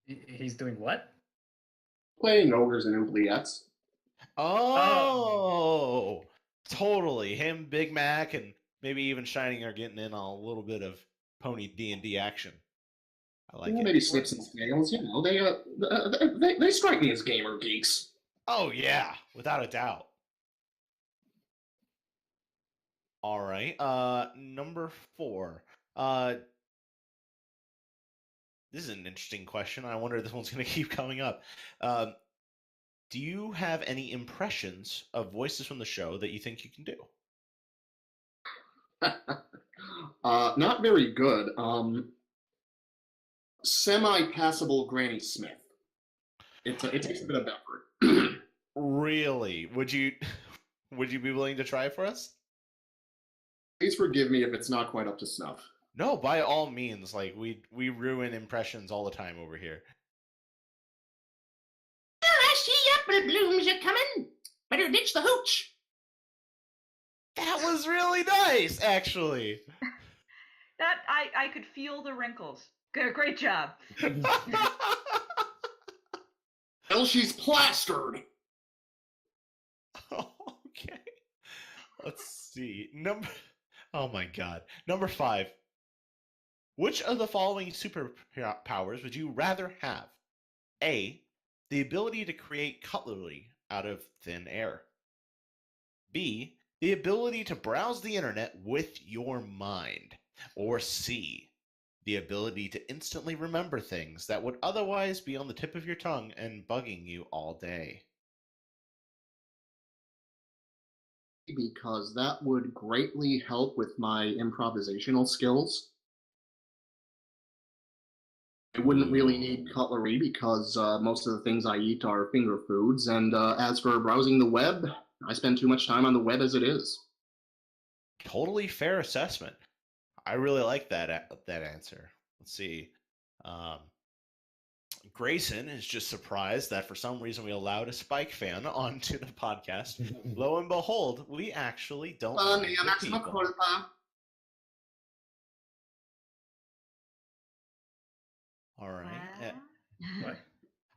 He's doing what? Playing ogres and oubliettes. Oh, totally. Him, Big Mac, and maybe even Shining are getting in on a little bit of pony D&D action. I like it. Maybe Snips and Snails. They strike me as gamer geeks. Oh yeah, without a doubt. All right. Number 4. This is an interesting question. I wonder if this one's going to keep coming up. Do you have any impressions of voices from the show that you think you can do? Not very good. Semi-passable Granny Smith. It takes a bit of effort. Really? Would you be willing to try for us? Please forgive me if it's not quite up to snuff. No, by all means. Like we ruin impressions all the time over here. I see apple blooms are coming. Better ditch the hooch. That was really nice, actually. That I could feel the wrinkles. Great job. Well, she's plastered. Okay. Let's see. Oh my god. Number 5. Which of the following superpowers would you rather have? A. The ability to create cutlery out of thin air. B. The ability to browse the internet with your mind. Or C. the ability to instantly remember things that would otherwise be on the tip of your tongue and bugging you all day. Because that would greatly help with my improvisational skills. I wouldn't really need cutlery because most of the things I eat are finger foods, and as for browsing the web, I spend too much time on the web as it is. Totally fair assessment. I really like that answer. Let's see. Grayson is just surprised that for some reason we allowed a Spike fan onto the podcast. Lo and behold, we actually don't. All right. What?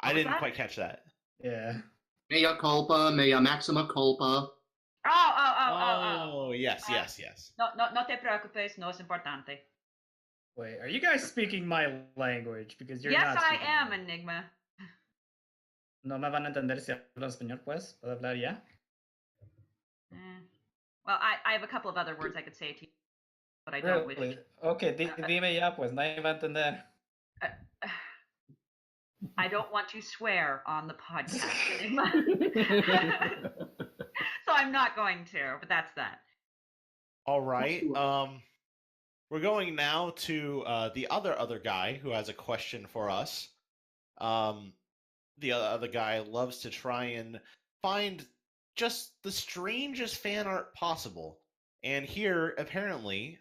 I didn't quite catch that. Yeah. Mea culpa, mea maxima culpa. Oh, yes. No te preocupes, no es importante. Wait, are you guys speaking my language? Because you're Yes, not I speaking am, mine. Enigma. No me van a entender si hablo español, pues. ¿Puedo hablar ya? Well, I have a couple of other words I could say to you, but I don't wish. Really? Okay, dime ya, pues. Nadie va a entender. I don't want to swear on the podcast, Enigma. So I'm not going to, but that's that. All right. We're going now to the other guy who has a question for us. The other guy loves to try and find just the strangest fan art possible. And here, apparently,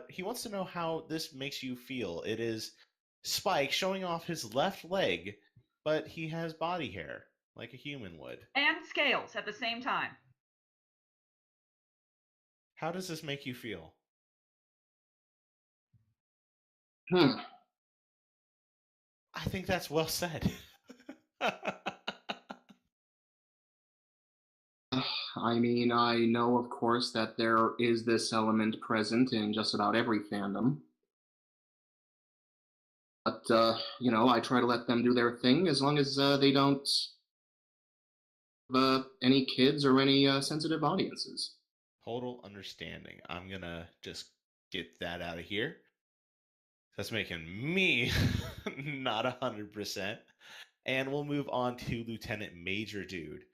he wants to know how this makes you feel. It is Spike showing off his left leg, but he has body hair, like a human would. And scales at the same time. How does this make you feel? I think that's well said. I mean, I know, of course, that there is this element present in just about every fandom. But, I try to let them do their thing as long as they don't any kids or any sensitive audiences. Total understanding. I'm going to just get that out of here. That's making me not 100%. And we'll move on to Lieutenant Major Dude,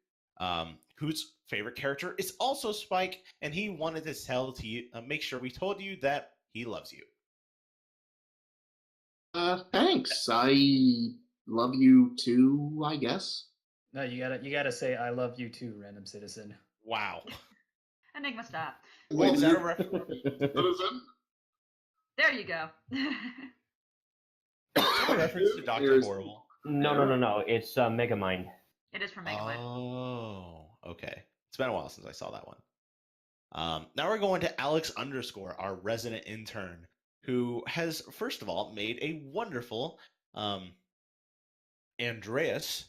whose favorite character is also Spike, and he wanted to tell to you, make sure we told you that he loves you. Thanks. I love you too, I guess. No, you gotta say I love you too, random citizen. Wow. Enigma, stop. Wait, is that a reference? There you go. Reference to Dr. Horrible? No. It's Megamind. It is from Megamind. Oh, okay. It's been a while since I saw that one. Now we're going to Alex _, our resident intern, who has, first of all, made a wonderful Andreas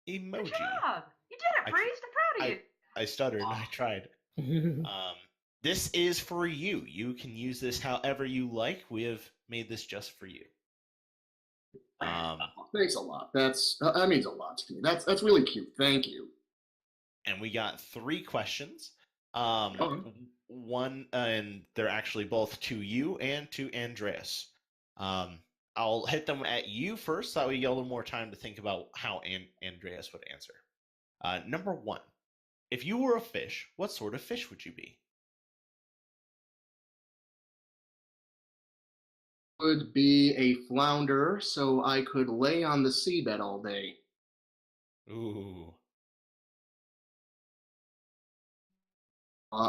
emoji. Good job! You did it, Priest. I'm proud of you. I stuttered. I tried. This is for you. You can use this however you like. We have made this just for you. Thanks a lot. That means a lot to me. That's really cute. Thank you. And we got 3 questions. One, and they're actually both to you and to Andreas. I'll hit them at you first, so that way you get a little more time to think about how Andreas would answer. Number 1, if you were a fish, what sort of fish would you be? Would be a flounder, so I could lay on the seabed all day. Ooh.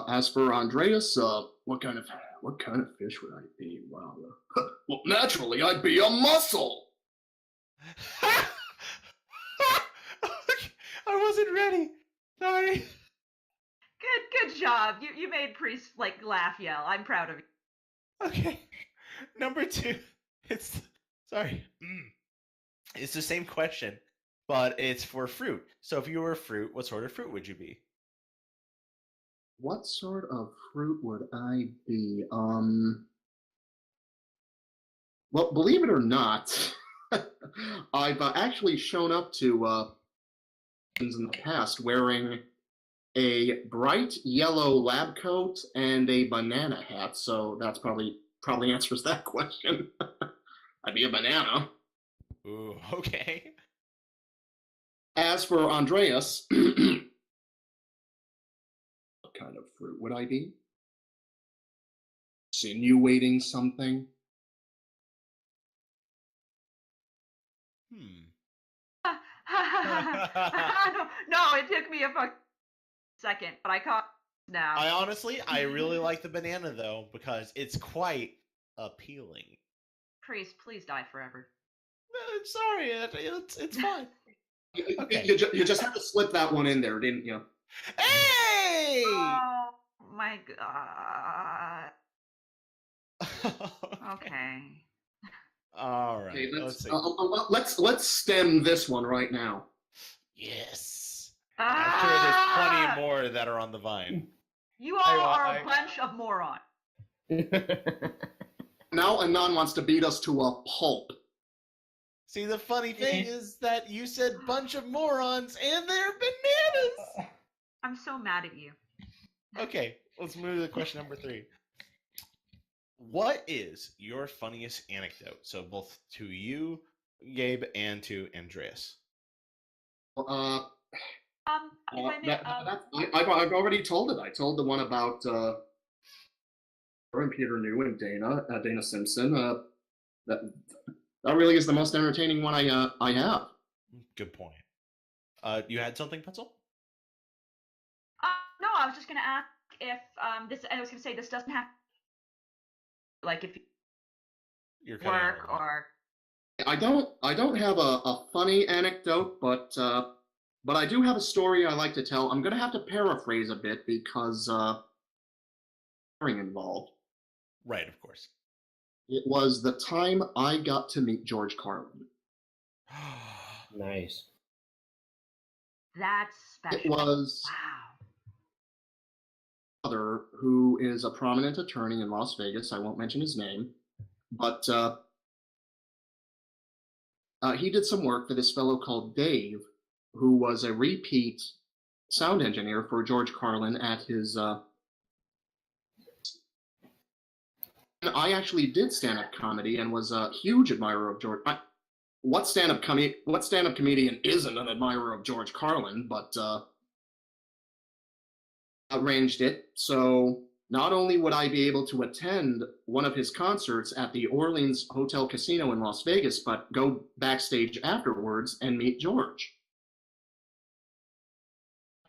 As for Andreas, what kind of fish would I be? Wow. Well, naturally, I'd be a mussel. I wasn't ready. Sorry. Good job. You made Priest laugh, yell. I'm proud of you. Okay. Number 2. It's the same question, but it's for fruit. So if you were a fruit, what sort of fruit would you be? What sort of fruit would I be? Well, believe it or not, I've actually shown up to in the past wearing a bright yellow lab coat and a banana hat, so that's probably probably answers that question. I'd be a banana. Ooh, okay. As for Andreas, what kind of fruit would I be? Insinuating something? No, it took me a second, but I caught it now. I really like the banana though because it's quite appealing. Priest, please die forever. Sorry, it's fine. Okay. You just had to slip that one in there, didn't you? Hey! Oh my god. Okay. All right. Okay, Let's see. let's stem this one right now. Yes. I'm sure there's plenty Ah! more that are on the vine. You all are a bunch of morons. Now Anon wants to beat us to a pulp. See, the funny thing is that you said bunch of morons and they're bananas. I'm so mad at you. Okay, let's move to question number 3. What is your funniest anecdote? So both to you, Gabe, and to Andreas. If I may, I've already told it. I told the one about her and Peter New and Dana Simpson. That really is the most entertaining one I have. Good point. You had something, Pencil? no, I was just gonna ask if this. I was gonna say this doesn't have, like, if you You're work or. I don't have a funny anecdote, but I do have a story I like to tell. I'm gonna have to paraphrase a bit because involved. Right, of course. It was the time I got to meet George Carlin. Nice. That's special. It was Wow. father, who is a prominent attorney in Las Vegas. I won't mention his name, but he did some work for this fellow called Dave, who was a repeat sound engineer for George Carlin at his. I actually did stand-up comedy and was a huge admirer of George. What stand-up comedian isn't an admirer of George Carlin? But arranged it so not only would I be able to attend one of his concerts at the Orleans Hotel Casino in Las Vegas, but go backstage afterwards and meet George.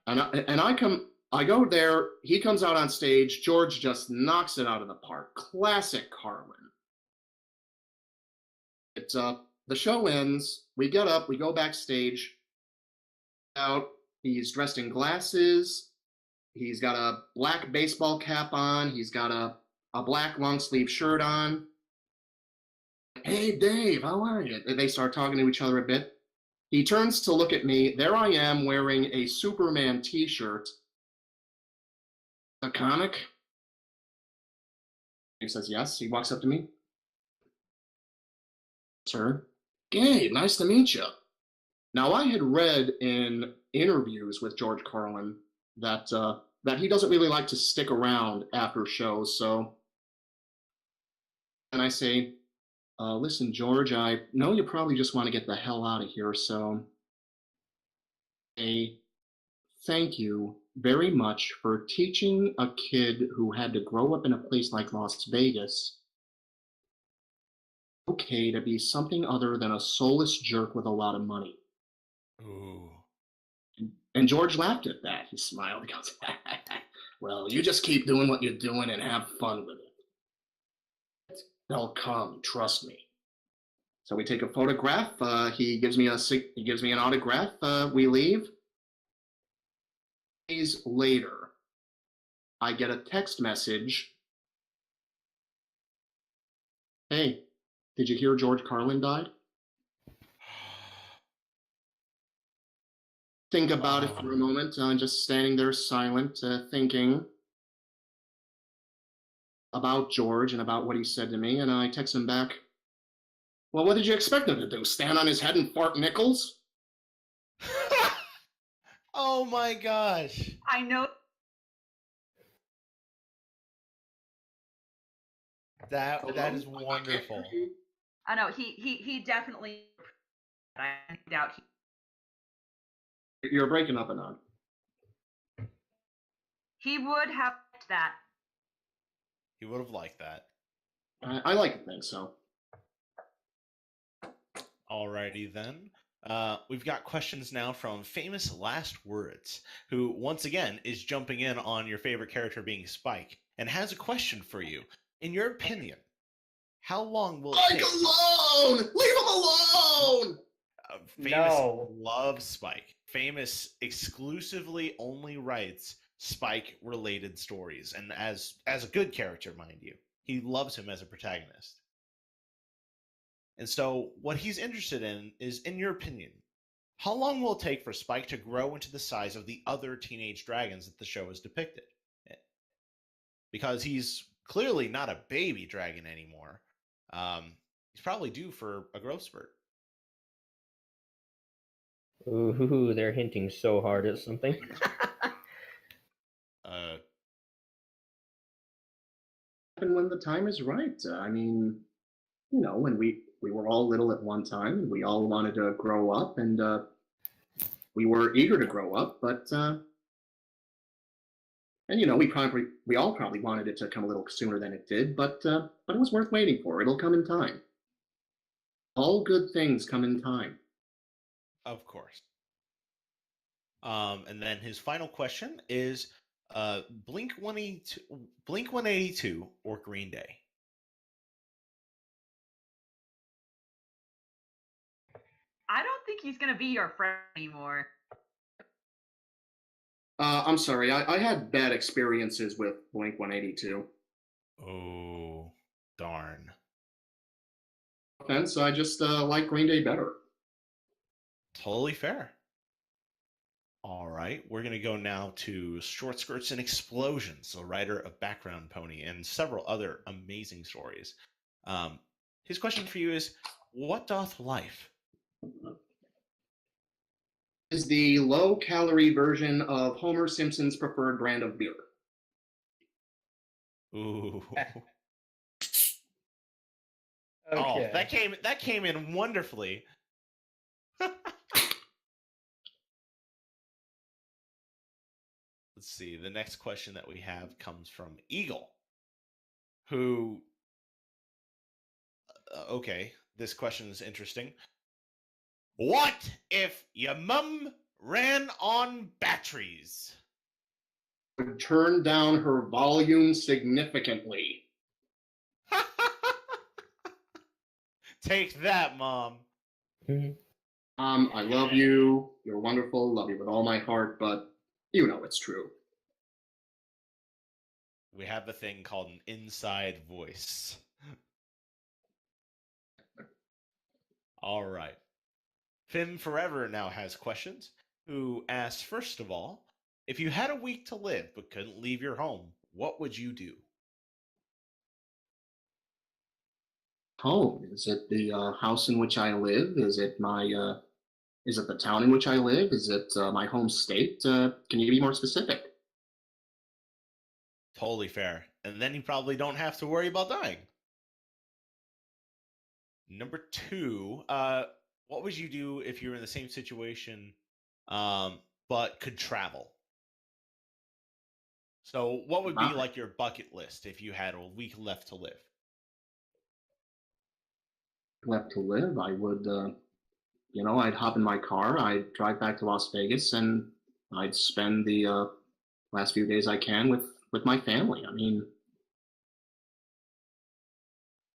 I go there, he comes out on stage, George just knocks it out of the park. Classic Carlin. It's the show ends, we get up, we go backstage. He's dressed in glasses, he's got a black baseball cap on, he's got a black long sleeve shirt on. Hey Dave, how are you? They start talking to each other a bit. He turns to look at me. There I am wearing a Superman t-shirt. A comic? He says yes. He walks up to me. Sir, Gabe, nice to meet you. Now, I had read in interviews with George Carlin that he doesn't really like to stick around after shows, so. And I say, listen, George, I know you probably just want to get the hell out of here, so. Thank you very much for teaching a kid who had to grow up in a place like Las Vegas okay to be something other than a soulless jerk with a lot of money. Ooh. And George laughed at that. He smiled. He goes, well, you just keep doing what you're doing and have fun with it. They'll come, trust me. So we take a photograph. He gives me an autograph. We leave. Days later, I get a text message. Hey, did you hear George Carlin died? Think about it for a moment, just standing there silent, thinking about George and about what he said to me, and I text him back, well, what did you expect him to do, stand on his head and fart nickels? Oh my gosh. I know. That is wonderful. I know he definitely. I doubt You're breaking up, Anon. he would have liked that. He would have liked that. I like to think so. Alrighty then. We've got questions now from Famous Last Words, who once again is jumping in on your favorite character being Spike, and has a question for you. In your opinion, how long will it Spike take? alone! Leave him alone! Famous No. loves Spike. Famous exclusively only writes Spike-related stories, and as a good character, mind you. He loves him as a protagonist. And so what he's interested in is, in your opinion, how long will it take for Spike to grow into the size of the other teenage dragons that the show has depicted? Because he's clearly not a baby dragon anymore. He's probably due for a growth spurt. Ooh, they're hinting so hard at something. And when the time is right. I mean, you know, when we were all little at one time, and we all wanted to grow up, and we were eager to grow up, but and you know, we all probably wanted it to come a little sooner than it did, but it was worth waiting for. It'll come in time. All good things come in time. Of course. And then his final question is Blink 182 or Green Day? I don't think he's gonna be your friend anymore. I'm sorry, I had bad experiences with Blink 182. Oh, darn. Offense, I just like Green Day better. Totally fair. All right, we're going to go now to Short Skirts and Explosions, a writer of Background Pony and several other amazing stories. His question for you is, what doth life? Is the low-calorie version of Homer Simpson's preferred brand of beer. Ooh. Okay. Oh, that came in wonderfully. Let's see. The next question that we have comes from Eagle, who. Okay, this question is interesting. What if your mum ran on batteries? Would turn down her volume significantly. Take that, Mom. I love you. You're wonderful. Love you with all my heart, but you know it's true. We have a thing called an inside voice. All right. Finn Forever now has questions, who asks, first of all, if you had a week to live but couldn't leave your home, what would you do? Home? Is it the house in which I live? Is it is it the town in which I live? Is it my home state? Can you be more specific? Totally fair. And then you probably don't have to worry about dying. Number 2, what would you do if you were in the same situation, but could travel? So what would be like your bucket list if you had a week left to live? Left to live, I would, you know, I'd hop in my car, I'd drive back to Las Vegas, and I'd spend the last few days I can with my family. I mean,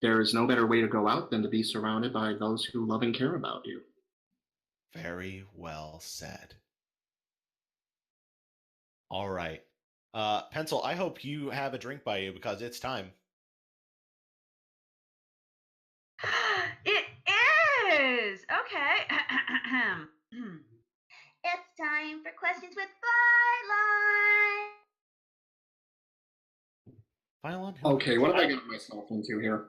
there is no better way to go out than to be surrounded by those who love and care about you. Very well said. All right. Pencil, I hope you have a drink by you because it's time. It is! Okay. It's time for questions with Vylon. Vylon? Okay, what have I got myself into here?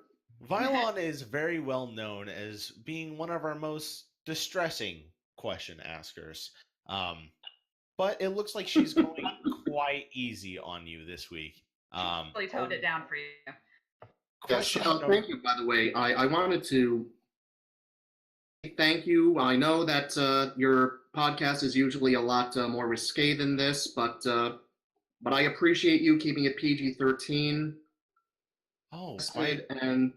Vylon is very well known as being one of our most distressing question askers. But it looks like she's going quite easy on you this week. Really toned it down for you. Yes, question. thank you, by the way. I wanted to thank you. I know that your podcast is usually a lot more risque than this, but I appreciate you keeping it PG-13. Oh, quite. And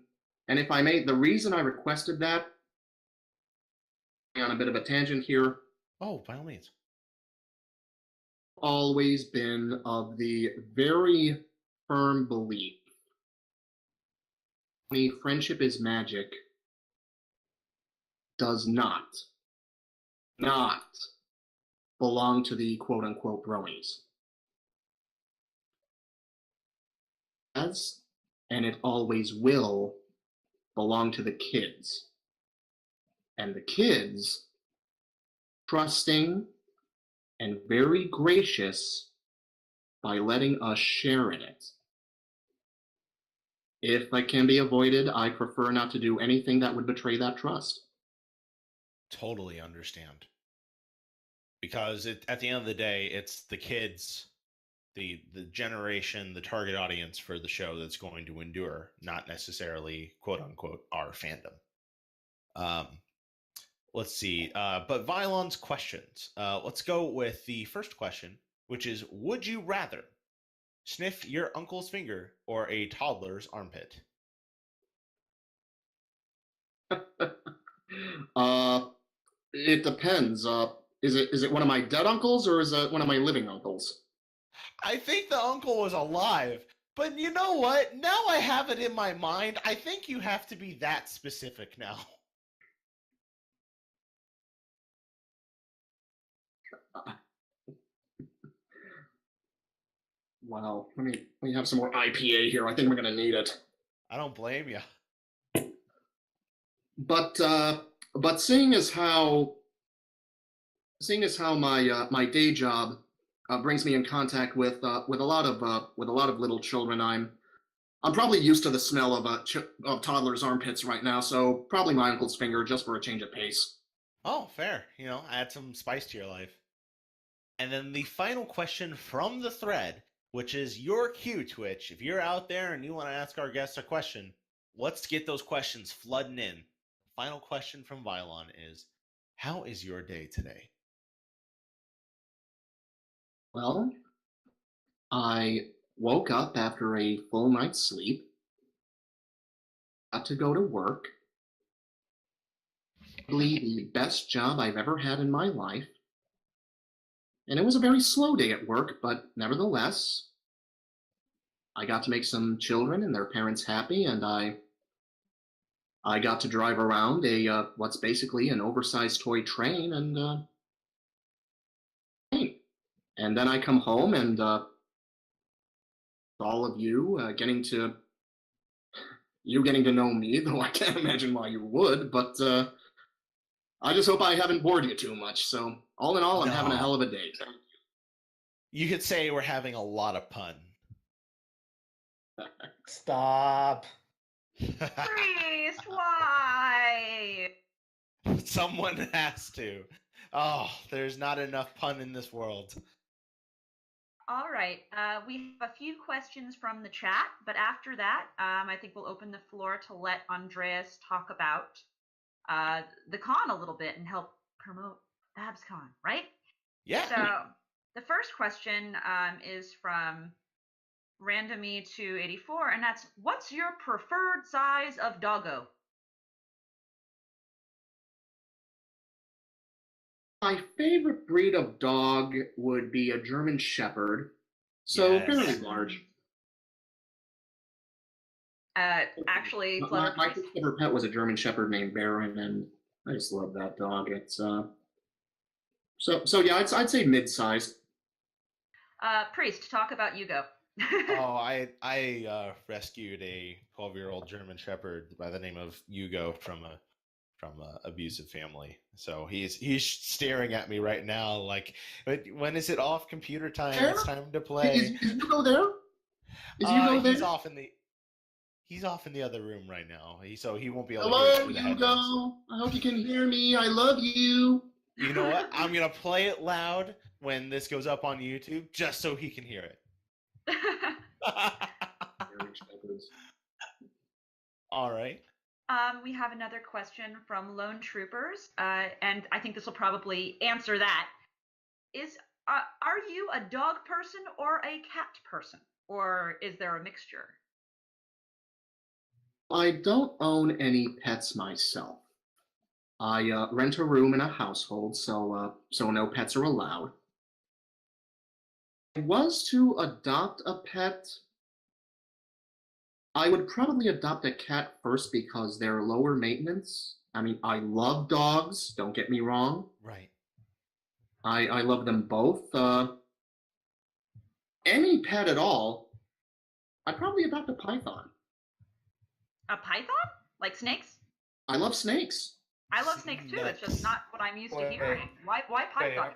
if I may, the reason I requested that, on a bit of a tangent here, Oh, by all means. always been of the very firm belief friendship is magic does not belong to the quote unquote bronies. As, and it always will belong to the kids. And the kids, trusting and very gracious by letting us share in it. If that can be avoided, I prefer not to do anything that would betray that trust. Totally understand. Because at the end of the day, it's the kids, the generation, the target audience for the show that's going to endure, not necessarily quote unquote our fandom. Let's see. But Vylon's questions. Let's go with the first question, which is: would you rather sniff your uncle's finger or a toddler's armpit? It depends. Is it one of my dead uncles or is it one of my living uncles? I think the uncle was alive, but you know what? Now I have it in my mind. I think you have to be that specific now. Wow. Let me have some more IPA here. I think we're gonna need it. I don't blame you. But seeing as how my day job brings me in contact with a lot of little children, I'm probably used to the smell of toddlers' armpits right now. So probably my uncle's finger, just for a change of pace. Oh, fair. Add some spice to your life. And then the final question from the thread, which is your cue, Twitch. If you're out there and you want to ask our guests a question, let's get those questions flooding in. Final question from Vylon is: how is your day today? Well, I woke up after a full night's sleep, got to go to work, probably the best job I've ever had in my life. And it was a very slow day at work, but nevertheless, I got to make some children and their parents happy, and I got to drive around what's basically an oversized toy train, and then I come home and all of you getting to know me, though I can't imagine why you would, but I just hope I haven't bored you too much. So all in all, I'm having a hell of a day. You could say we're having a lot of fun. Stop. Priest, why? Someone has to. Oh, there's not enough pun in this world. All right. We have a few questions from the chat, but after that, I think we'll open the floor to let Andreas talk about the con a little bit and help promote Babscon, right? Yeah. So the first question is from Randomy284, and that's: what's your preferred size of doggo? My favorite breed of dog would be a German Shepherd, so Yes. fairly large. Actually, My first ever pet was a German Shepherd named Baron, and I just love that dog. It's so yeah, I'd say mid-sized. Priest, talk about Hugo. Oh, I rescued a 12-year-old German Shepherd by the name of Hugo from a abusive family. So he's staring at me right now like, when is it off computer time? There? It's time to play. Is Hugo there? Is Hugo there? He's off in the other room right now. So he won't be able Hello, to hear the Hugo. headphones. I hope you can hear me. I love you. You know what? I'm gonna play it loud when this goes up on YouTube, just so he can hear it. All right. We have another question from Lone Troopers, and I think this will probably answer that. Are you a dog person or a cat person, or is there a mixture? I don't own any pets myself. I rent a room in a household, so no pets are allowed. If I was to adopt a pet, I would probably adopt a cat first because they're lower maintenance. I mean, I love dogs, don't get me wrong. Right. I love them both. Any pet at all, I'd probably adopt a python. A python? Like snakes? I love snakes. I love snakes too. It's just not what I'm used to Wait. hearing. Why python?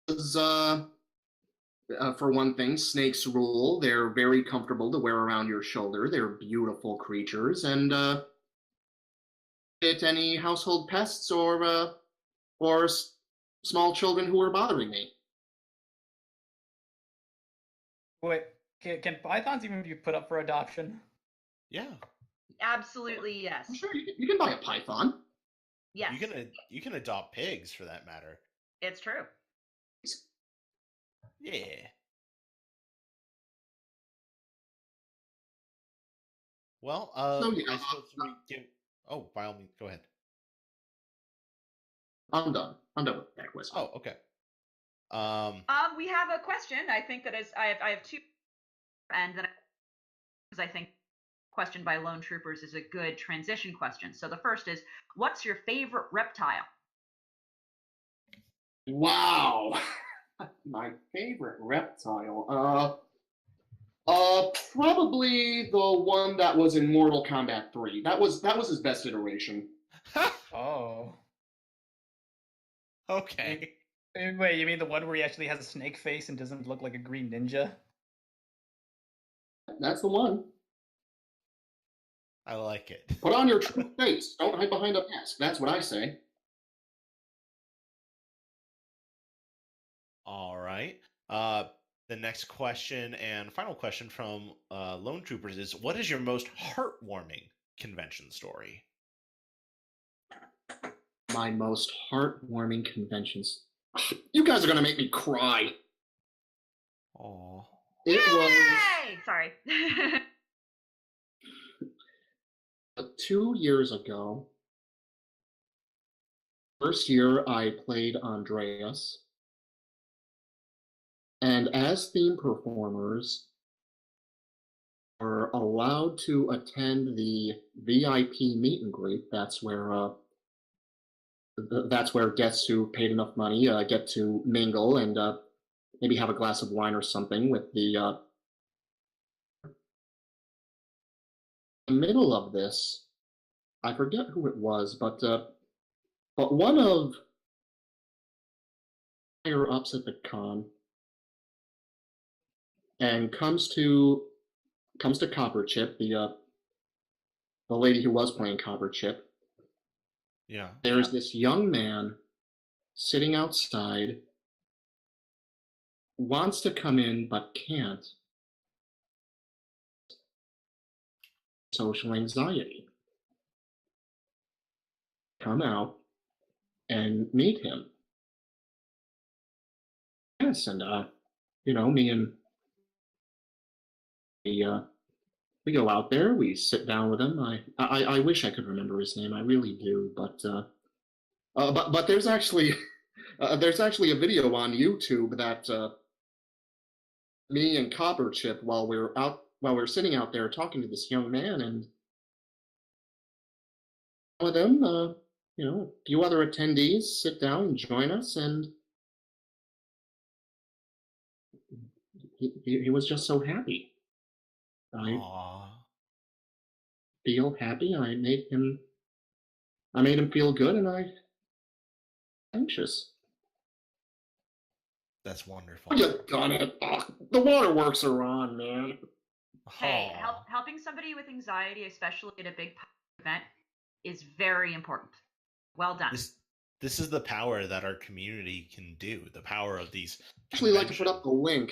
Because, for one thing, snakes rule. They're very comfortable to wear around your shoulder. They're beautiful creatures, and hit any household pests or small children who are bothering me. Wait, can pythons even be put up for adoption? Yeah. Absolutely yes. I'm sure you can buy a python. Yes. You can adopt pigs for that matter. It's true. Yeah. Well, So, yeah, I suppose we give. Oh, by all means, go ahead. I'm done. I'm done with that question. Oh, okay. We have a question. I think that is I have two, and then because I think question by Lone Troopers is a good transition question. So the first is, what's your favorite reptile? Wow. My favorite reptile. Probably the one that was in Mortal Kombat 3. That was his best iteration. Oh. Okay. Wait, you mean the one where he actually has a snake face and doesn't look like a green ninja? That's the one. I like it. Put on your true face. Don't hide behind a mask. That's what I say. All right. The next question and final question from Lone Troopers is, what is your most heartwarming convention story? My most heartwarming conventions. You guys are gonna make me cry. Oh. It was Yay! Sorry. 2 years ago. First year I played Andreas. And as theme performers, were allowed to attend the VIP meet and greet. That's where guests who paid enough money get to mingle and maybe have a glass of wine or something with the middle of this. I forget who it was, but one of higher ups at the con and comes to Copper Chip, the lady who was playing Copper Chip. Yeah. There's this young man sitting outside, wants to come in but can't. Social anxiety. Come out and meet him. Yes, and me and we go out there, we sit down with him. I wish I could remember his name, I really do, but there's actually a video on YouTube that me and Copper Chip, while we're sitting out there talking to this young man, and with him, a few other attendees sit down and join us, and he was just so happy. Aww. Feel happy. I made him feel good, and I anxious. That's wonderful. You done it. Oh, the waterworks are on, man. Hey, Aw. helping somebody with anxiety, especially at a big event, is very important. Well done. This is the power that our community can do. The power of these. Actually, like to put up the link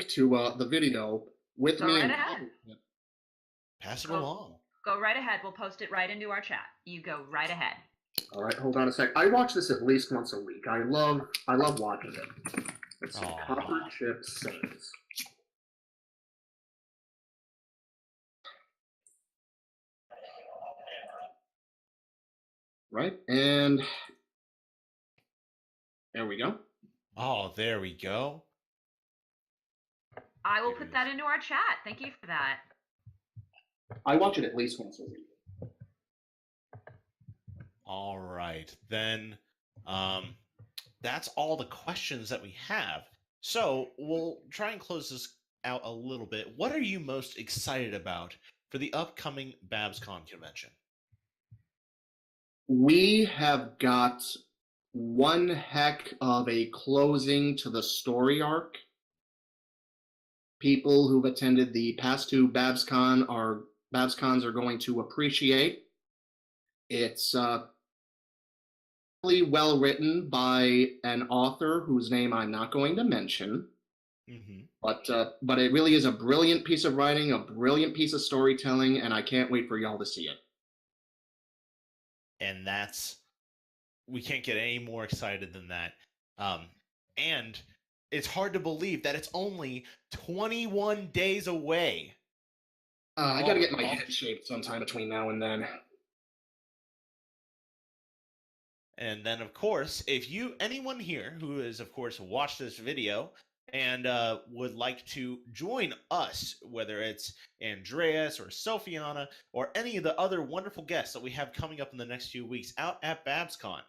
to the video with Go me right and ahead. Pass it Go. along. Go right ahead. We'll post it right into our chat. You go right ahead. All right, hold on a sec. I watch this at least once a week. I love watching it. Let's see. Aw. Copper Chip says. Right, and there we go. Oh, there we go. I will There it put that is. into our chat. Thank you for that. I watch it at least once a week. All right, then. That's all the questions that we have. So we'll try and close this out a little bit. What are you most excited about for the upcoming Babscon convention? We have got one heck of a closing to the story arc. People who've attended the past two Babscons are going to appreciate. It's really well written by an author whose name I'm not going to mention. Mm-hmm. But it really is a brilliant piece of writing, a brilliant piece of storytelling, and I can't wait for y'all to see it. And we can't get any more excited than that. And it's hard to believe that it's only 21 days away. I gotta get my head shaped sometime between now and then. And then, of course, if anyone here who has, of course, watched this video and would like to join us, whether it's Andreas or Sophiana or any of the other wonderful guests that we have coming up in the next few weeks out at Babscon,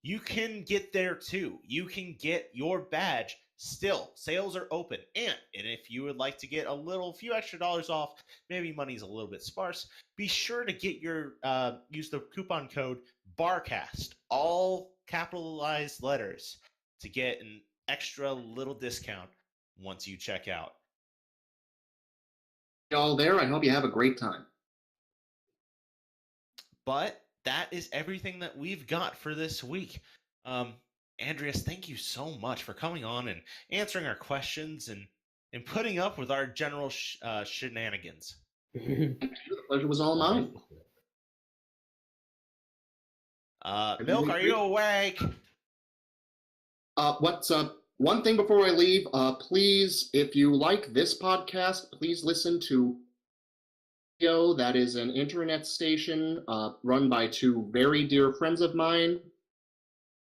you can get there too. You can get your badge still. Sales are open. And if you would like to get few extra dollars off, maybe money's a little bit sparse, be sure to get use the coupon code Barcast, all capitalized letters, to get an extra little discount once you check out. Y'all there, I hope you have a great time. But that is everything that we've got for this week. Andreas, thank you so much for coming on and answering our questions and putting up with our general shenanigans. The pleasure was all mine. Milk, are you awake? What's up? One thing before I leave, please, if you like this podcast, please listen to that is an internet station run by two very dear friends of mine.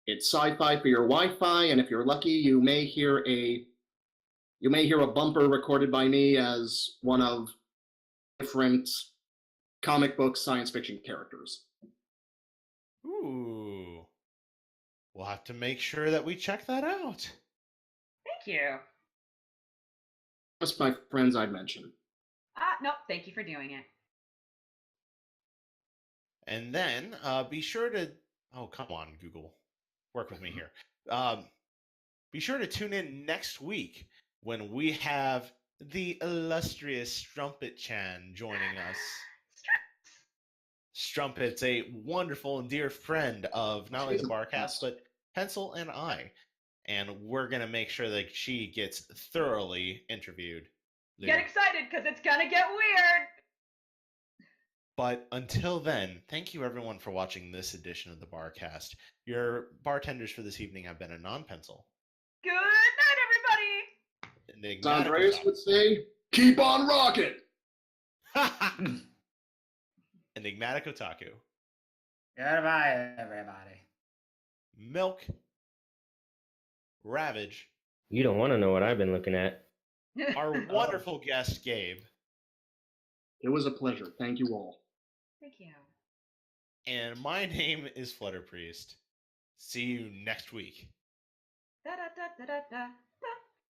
It's sci-fi for your Wi-Fi, and if you're lucky, you may hear a bumper recorded by me as one of different comic book science fiction characters. Ooh. We'll have to make sure that we check that out. Thank you. Just my friends I'd mention. No, thank you for doing it. And then be sure to... Oh, come on, Google. Work with me here. Be sure to tune in next week when we have the illustrious Strumpet-chan joining us. Strumpet's a wonderful and dear friend of not only the Barcast, but Pencil and I. And we're going to make sure that she gets thoroughly interviewed. Get excited, because it's going to get weird! But until then, thank you everyone for watching this edition of the Barcast. Your bartenders for this evening have been Anon Pencil. Good night, everybody! Andreas would say, keep on rocking! Enigmatic Otaku. Goodbye, everybody. Milk. Ravage. You don't want to know what I've been looking at. Our wonderful guest, Gabe. It was a pleasure. Thank you all. Thank you. And my name is Flutter Priest. See you next week. Da da da da da da.